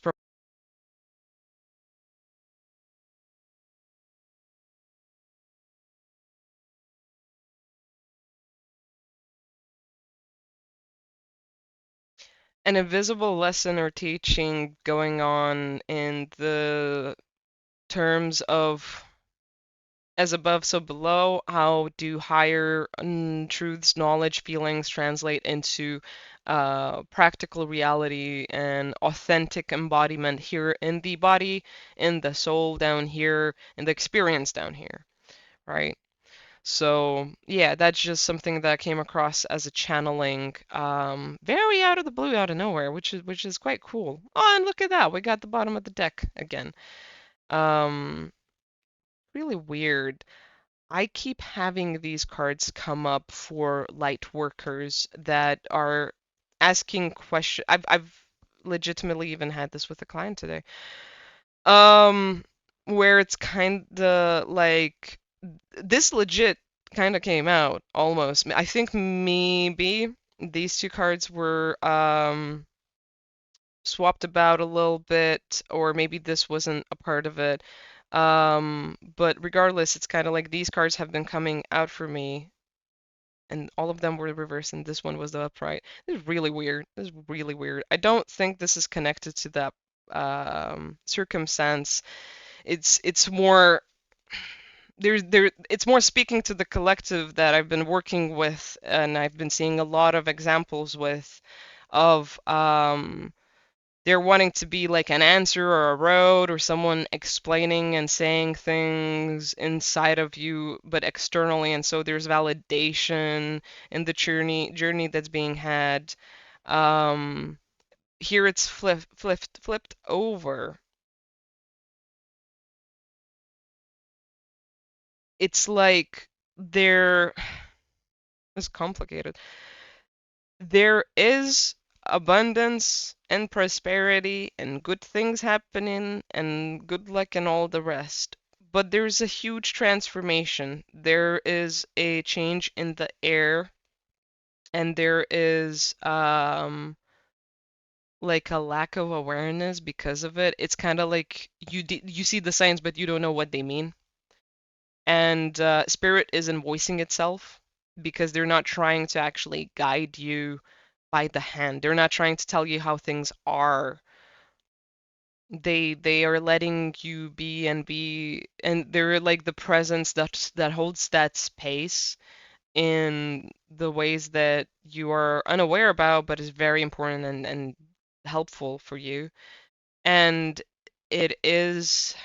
an invisible lesson or teaching going on in the terms of as above, so below. How do higher truths, knowledge, feelings translate into practical reality and authentic embodiment here in the body, in the soul down here, in the experience down here, right? So yeah, that's just something that came across as a channeling, very out of the blue, out of nowhere, which is quite cool. Oh, and look at that, we got the bottom of the deck again. Um, really weird. I keep having these cards come up for light workers that are asking questions. I've legitimately even had this with a client today. Um, where it's kind of like this legit kind of came out almost. I think maybe these two cards were swapped about a little bit, or maybe this wasn't a part of it. But regardless, it's kind of like these cards have been coming out for me, and all of them were reversed, and this one was the upright. This is really weird. This is really weird. I don't think this is connected to that circumstance. It's more it's more speaking to the collective that I've been working with, and I've been seeing a lot of examples with of they're wanting to be like an answer or a road or someone explaining and saying things inside of you but externally, and so there's validation in the journey that's being had. um Here it's flipped over. It's like they're it's complicated. There is abundance and prosperity and good things happening and good luck and all the rest. But there's a huge transformation. There is a change in the air, and there is like a lack of awareness because of it. It's kind of like you see the signs, but you don't know what they mean. And spirit isn't voicing itself. because they're not trying to actually guide you by the hand. They're not trying to tell you how things are. They are letting you be, and they're like the presence that holds that space in the ways that you are unaware about, but is very important and helpful for you. And it is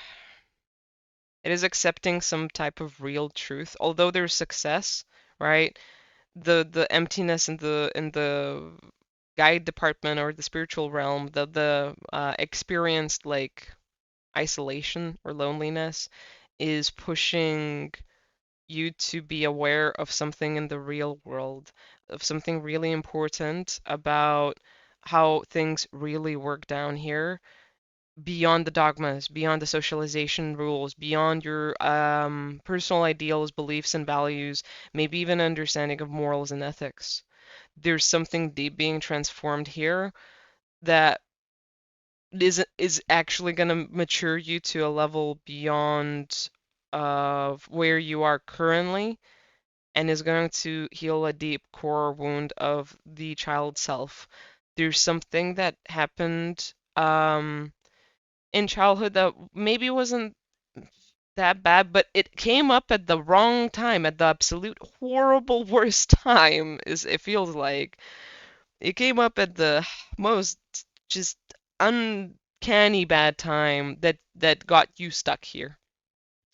it is accepting some type of real truth, although there's success, right? The emptiness in the guide department or the spiritual realm, the experienced like isolation or loneliness is pushing you to be aware of something in the real world, of something really important about how things really work down here, beyond the dogmas, beyond the socialization rules, beyond your personal ideals, beliefs, and values, maybe even understanding of morals and ethics. There's something deep being transformed here that is actually going to mature you to a level beyond of where you are currently, and is going to heal a deep core wound of the child self. There's something that happened in childhood that maybe wasn't that bad, but it came up at the wrong time, at the absolute horrible worst time, is it feels like. It came up at the most just uncanny bad time that got you stuck here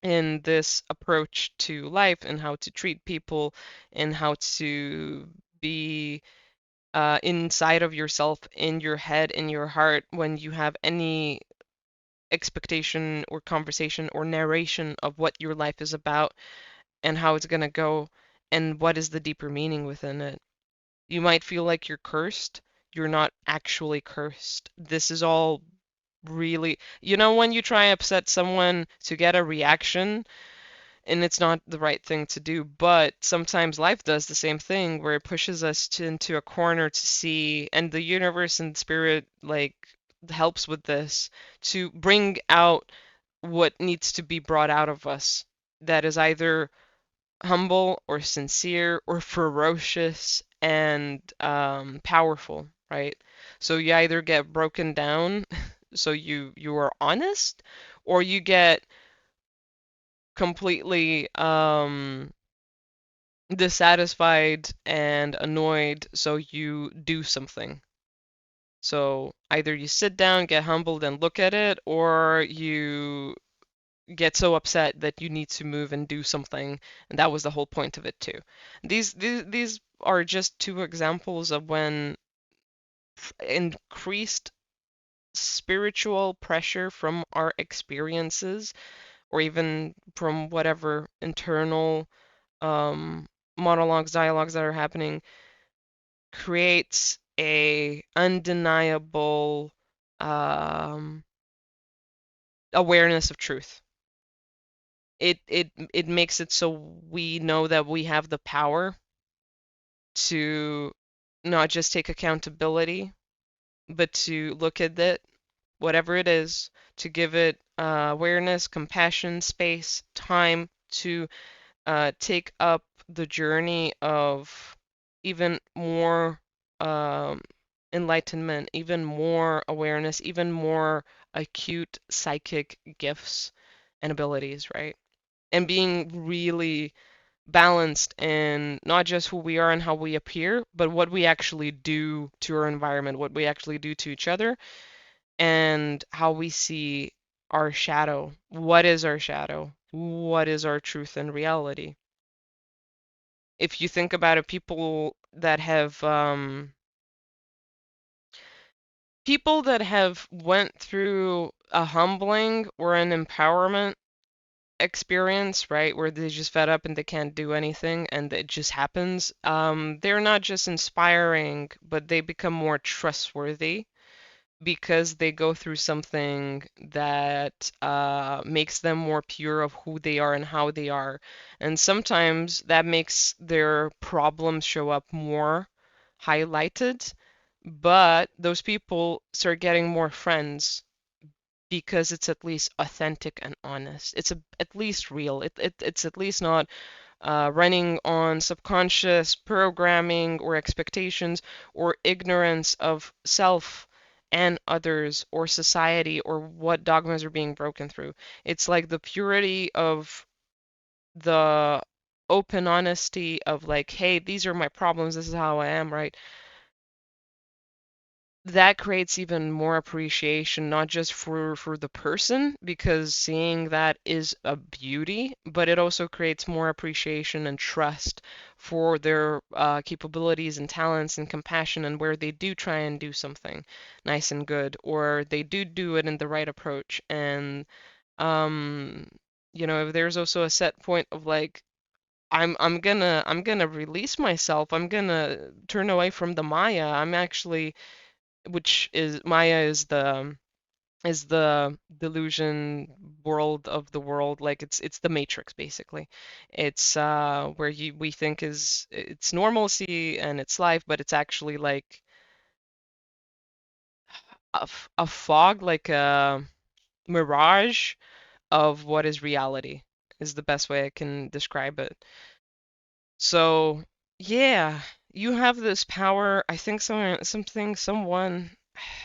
in this approach to life and how to treat people and how to be inside of yourself, in your head, in your heart, when you have any expectation or conversation or narration of what your life is about and how it's going to go and what is the deeper meaning within it. You might feel like you're cursed. You're not actually cursed. This is all really, when you try and upset someone to get a reaction, and it's not the right thing to do, but sometimes life does the same thing where it pushes us into a corner to see, and the universe and spirit like helps with this to bring out what needs to be brought out of us, that is either humble or sincere or ferocious and powerful, right? So you either get broken down, so you are honest, or you get completely dissatisfied and annoyed, so you do something. So either you sit down, get humbled, and look at it, or you get so upset that you need to move and do something, and that was the whole point of it too. These are just two examples of when increased spiritual pressure from our experiences, or even from whatever internal um, monologues, dialogues that are happening, creates a undeniable um, awareness of truth. It makes it so we know that we have the power to not just take accountability, but to look at it, whatever it is, to give it awareness, compassion, space, time to take up the journey of even more um, enlightenment, even more awareness, even more acute psychic gifts and abilities, right? And being really balanced in not just who we are and how we appear, but what we actually do to our environment, what we actually do to each other, and how we see our shadow. What is our shadow? What is our truth and reality? If you think about it, people that have went through a humbling or an empowerment experience, right, where they just fed up and they can't do anything and it just happens, they're not just inspiring, but they become more trustworthy because they go through something that makes them more pure of who they are and how they are. And sometimes that makes their problems show up more highlighted, but those people start getting more friends because it's at least authentic and honest. It's at least real. It's at least not running on subconscious programming or expectations or ignorance of self and others or society or what dogmas are being broken through. It's like the purity of the open honesty of like, hey, these are my problems, this is how I am, right? That creates even more appreciation, not just for the person, because seeing that is a beauty, but it also creates more appreciation and trust for their capabilities and talents and compassion, and where they do try and do something nice and good, or they do it in the right approach. And um, if there's also a set point of like, I'm gonna release myself. I'm gonna turn away from the Maya. I'm actually, which is Maya is the delusion world of the world. Like it's the Matrix basically. It's where you we think is it's normalcy and it's life, but it's actually like a fog, like a mirage of what is reality is the best way I can describe it. So, yeah, you have this power. I think someone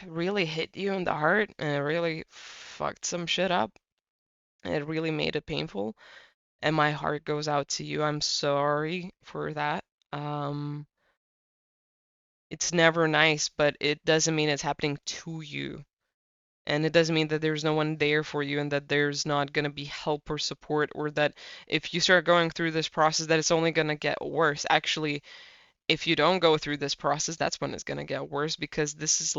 really hit you in the heart and it really fucked some shit up. It really made it painful. And my heart goes out to you. I'm sorry for that. Um, it's never nice, but it doesn't mean it's happening to you. And it doesn't mean that there's no one there for you and that there's not going to be help or support, or that if you start going through this process that it's only going to get worse. Actually, if you don't go through this process, that's when it's going to get worse, because this is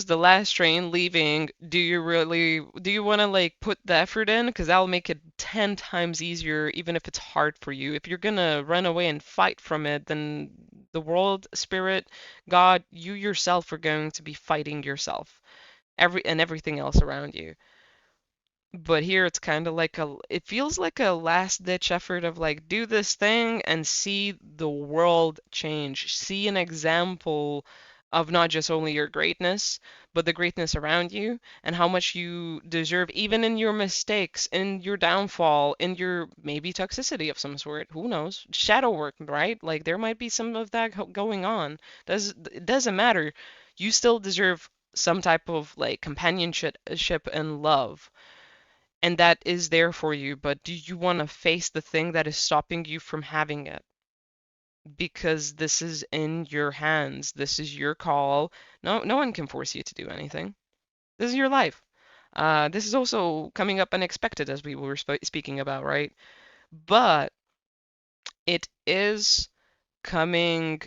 the last train leaving. Do you want to like put the effort in? Because that'll make it 10 times easier, even if it's hard for you. If you're gonna run away and fight from it, then the world, spirit, God, you yourself are going to be fighting yourself, everything else around you. But here it's kind of like it feels like a last ditch effort of like, do this thing and see the world change. See an example of not just only your greatness, but the greatness around you and how much you deserve, even in your mistakes, in your downfall, in your maybe toxicity of some sort. Who knows? Shadow work, right? Like there might be some of that going on. It doesn't matter. You still deserve some type of like companionship and love, and that is there for you, but do you want to face the thing that is stopping you from having it? Because this is in your hands. This is your call. No one can force you to do anything. This is your life. This is also coming up unexpected, as we were speaking about, right? But it is coming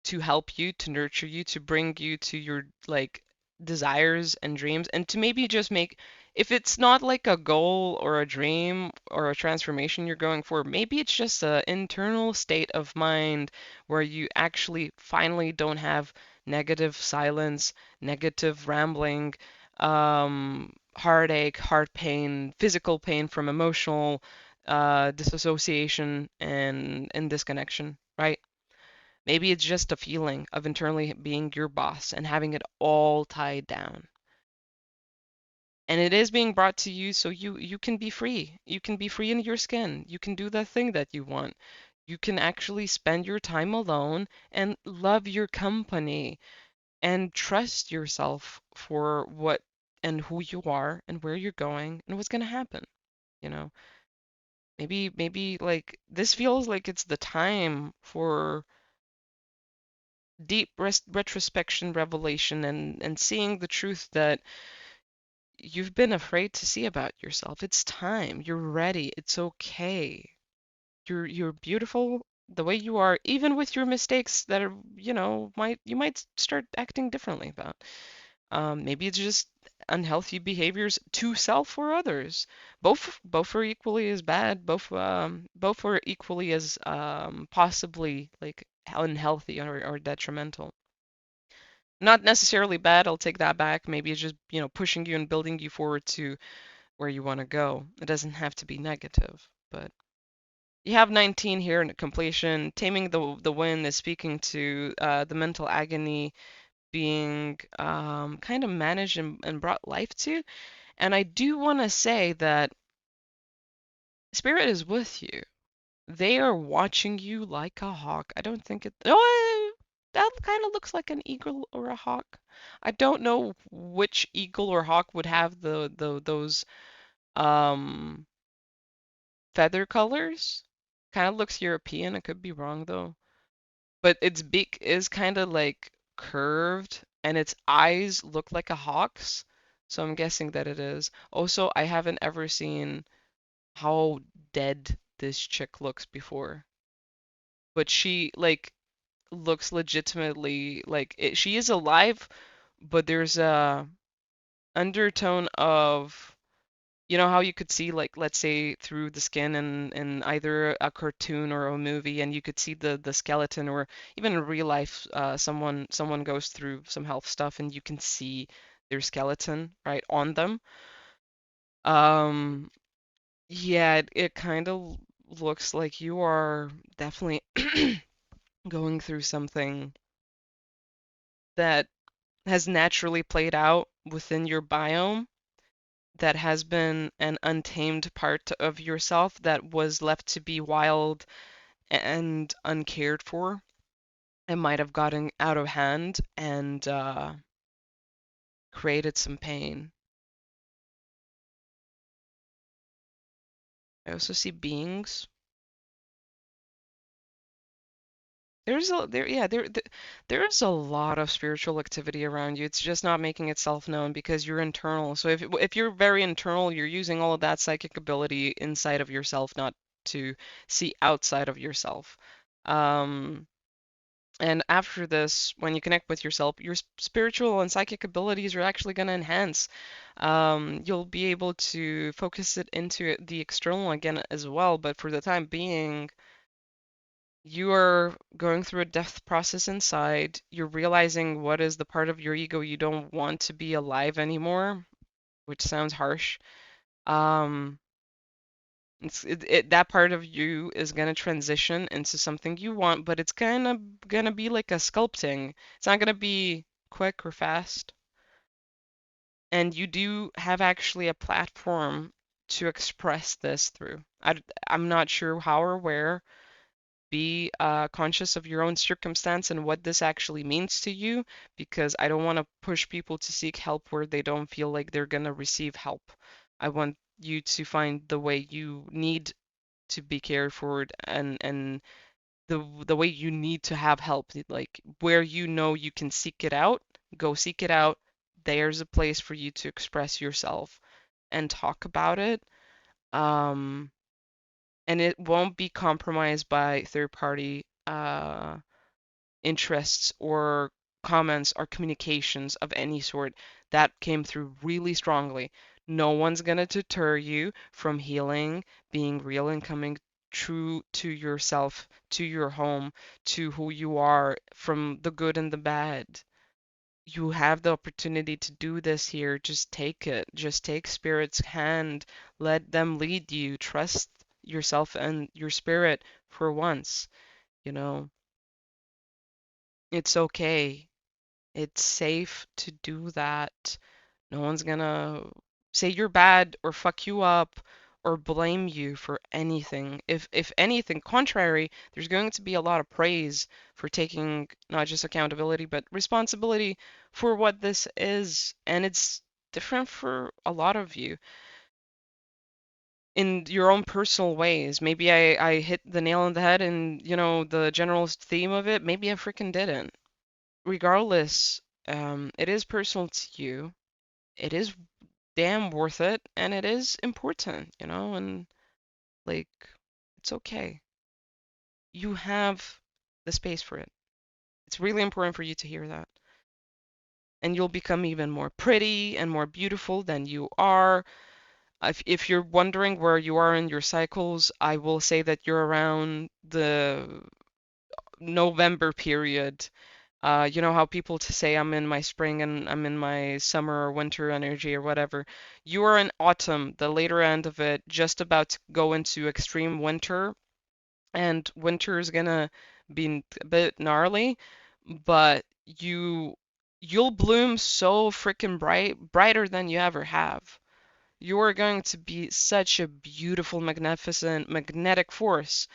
to help you, to nurture you, to bring you to your like desires and dreams, and to maybe just make, if it's not like a goal or a dream or a transformation you're going for, maybe it's just an internal state of mind where you actually finally don't have negative silence, negative rambling, heartache, heart pain, physical pain from emotional disassociation and disconnection, right? Maybe it's just a feeling of internally being your boss and having it all tied down. And it is being brought to you so you can be free. You can be free in your skin. You can do the thing that you want. You can actually spend your time alone and love your company and trust yourself for what and who you are and where you're going and what's going to happen, you know. Maybe like this feels like it's the time for deep retrospection, revelation, and seeing the truth that you've been afraid to see about yourself. It's time. You're ready. It's okay. You're beautiful the way you are, even with your mistakes that are, you might start acting differently about. Maybe it's just unhealthy behaviors to self or others. Both are equally as bad. Both are equally as possibly like unhealthy or detrimental. Not necessarily bad, I'll take that back. Maybe it's just, pushing you and building you forward to where you want to go. It doesn't have to be negative, but you have 19 here in completion. Taming the Wind is speaking to the mental agony being kind of managed and brought life to. And I do want to say that Spirit is with you. They are watching you like a hawk. I don't think it. Oh, that kind of looks like an eagle or a hawk. I don't know which eagle or hawk would have the those um feather colors. Kind of looks European. I could be wrong though. But its beak is kind of like curved, and its eyes look like a hawk's. So I'm guessing that it is. Also, I haven't ever seen how dead this chick looks before, but she like looks legitimately like she is alive, but there's a undertone of, you know how you could see, like, let's say through the skin in either a cartoon or a movie, and you could see the skeleton, or even in real life, someone goes through some health stuff and you can see their skeleton right on them. Um, yeah, it kind of looks like you are definitely going through something that has naturally played out within your biome, that has been an untamed part of yourself that was left to be wild and uncared for. It might have gotten out of hand and created some pain. I also see beings. There's a there yeah there is a lot of spiritual activity around you. It's just not making itself known because you're internal. So if you're very internal, you're using all of that psychic ability inside of yourself, not to see outside of yourself. Um, and after this, when you connect with yourself, your spiritual and psychic abilities are actually going to enhance. You'll be able to focus it into the external again as well, but for the time being, you are going through a death process inside. You're realizing what is the part of your ego you don't want to be alive anymore, which sounds harsh. Um, that part of you is gonna transition into something you want, but it's gonna be like a sculpting. It's not gonna be quick or fast. And you do have actually a platform to express this through. I'm not sure how or where. Be conscious of your own circumstance and what this actually means to you, because I don't want to push people to seek help where they don't feel like they're gonna receive help. I want you to find the way you need to be cared for, and the way you need to have help, like where you know you can seek it out, go seek it out. There's a place for you to express yourself and talk about it. Um, and it won't be compromised by third party interests or comments or communications of any sort. That came through really strongly. No one's going to deter you from healing, being real, and coming true to yourself, to your home, to who you are, from the good and the bad. You have the opportunity to do this here. Just take it. Just take Spirit's hand. Let them lead you. Trust yourself and your spirit for once. You know, it's okay. It's safe to do that. No one's gonna say you're bad or fuck you up or blame you for anything. If anything contrary, there's going to be a lot of praise for taking not just accountability but responsibility for what this is. And it's different for a lot of you in your own personal ways. Maybe I hit the nail on the head and, the general theme of it, maybe I freaking didn't. Regardless, it is personal to you. It is damn worth it, and it is important, and like, it's okay. You have the space for it. It's really important for you to hear that. And you'll become even more pretty and more beautiful than you are. If you're wondering where you are in your cycles, I will say that you're around the November period. You know how people to say I'm in my spring and I'm in my summer or winter energy or whatever. You are in autumn, the later end of it, just about to go into extreme winter, and winter is gonna be a bit gnarly, but you'll bloom so freaking brighter than you ever have. You are going to be such a beautiful, magnificent, magnetic force.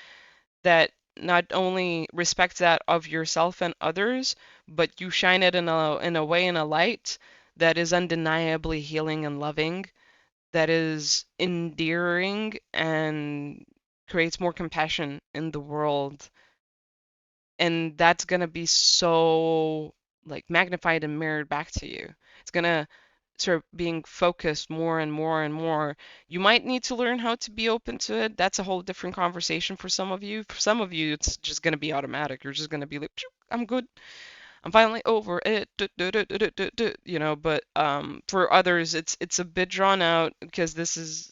that not only respects that of yourself and others, but you shine it in a way, in a light that is undeniably healing and loving, that is endearing and creates more compassion in the world. And that's gonna be so like magnified and mirrored back to you. It's gonna sort of being focused more and more and more. You might need to learn how to be open to it. That's a whole different conversation for some of you. For some of you, it's just gonna be automatic. You're just gonna be like, "Phew, I'm good. I'm finally over it." You know, but for others, it's a bit drawn out because this is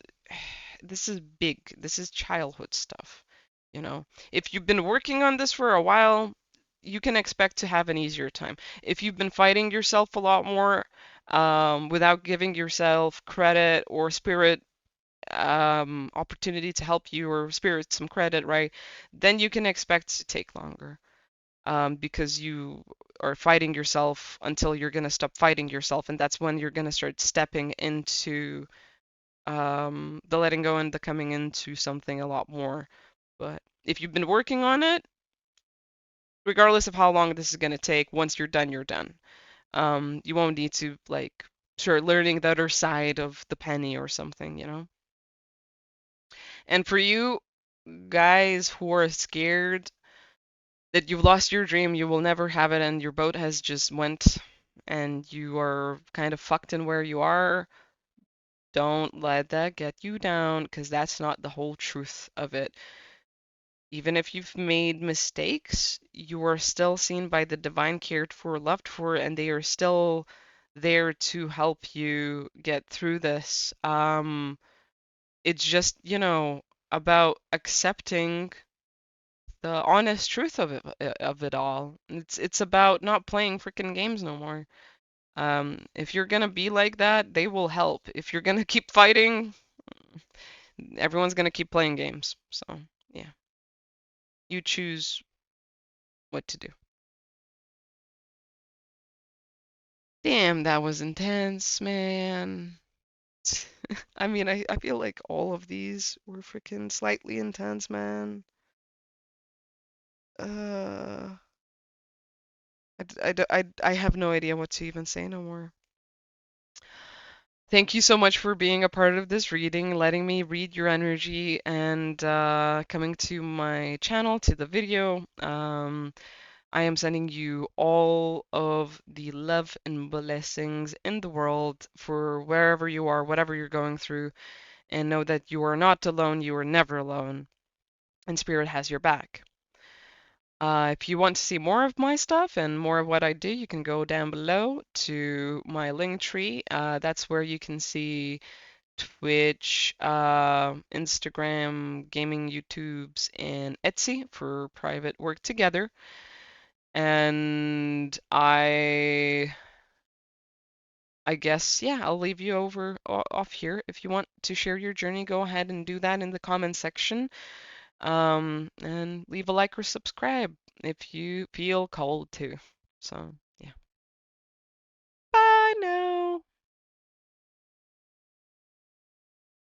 big. This is childhood stuff. You know, if you've been working on this for a while, you can expect to have an easier time. If you've been fighting yourself a lot more, without giving yourself credit or spirit, opportunity to help you, or spirit some credit, right? Then you can expect to take longer, because you are fighting yourself until you're going to stop fighting yourself. And that's when you're going to start stepping into, the letting go and the coming into something a lot more. But if you've been working on it, regardless of how long this is going to take, once you're done, you're done. You won't need to like start learning the other side of the penny or something, you know? And for you guys who are scared that you've lost your dream, you will never have it, and your boat has just went, and you are kind of fucked in where you are, don't let that get you down, because that's not the whole truth of it. Even if you've made mistakes, you are still seen by the divine, cared for, loved for, and they are still there to help you get through this. It's just, about accepting the honest truth of it all. It's about not playing freaking games no more. If you're gonna be like that, they will help. If you're gonna keep fighting, everyone's gonna keep playing games. So, yeah, you choose what to do. Damn, that was intense, man. I mean, I feel like all of these were freaking slightly intense, man. Uh, I have no idea what to even say no more. Thank you so much for being a part of this reading, letting me read your energy, and coming to my channel, to the video. I am sending you all of the love and blessings in the world for wherever you are, whatever you're going through, and know that you are not alone, you are never alone, and Spirit has your back. If you want to see more of my stuff and more of what I do, you can go down below to my link tree. That's where you can see Twitch, Instagram, gaming YouTubes, and Etsy for private work together. And I guess, yeah, I'll leave you off here. If you want to share your journey, go ahead and do that in the comment section. And leave a like or subscribe if you feel called to. So.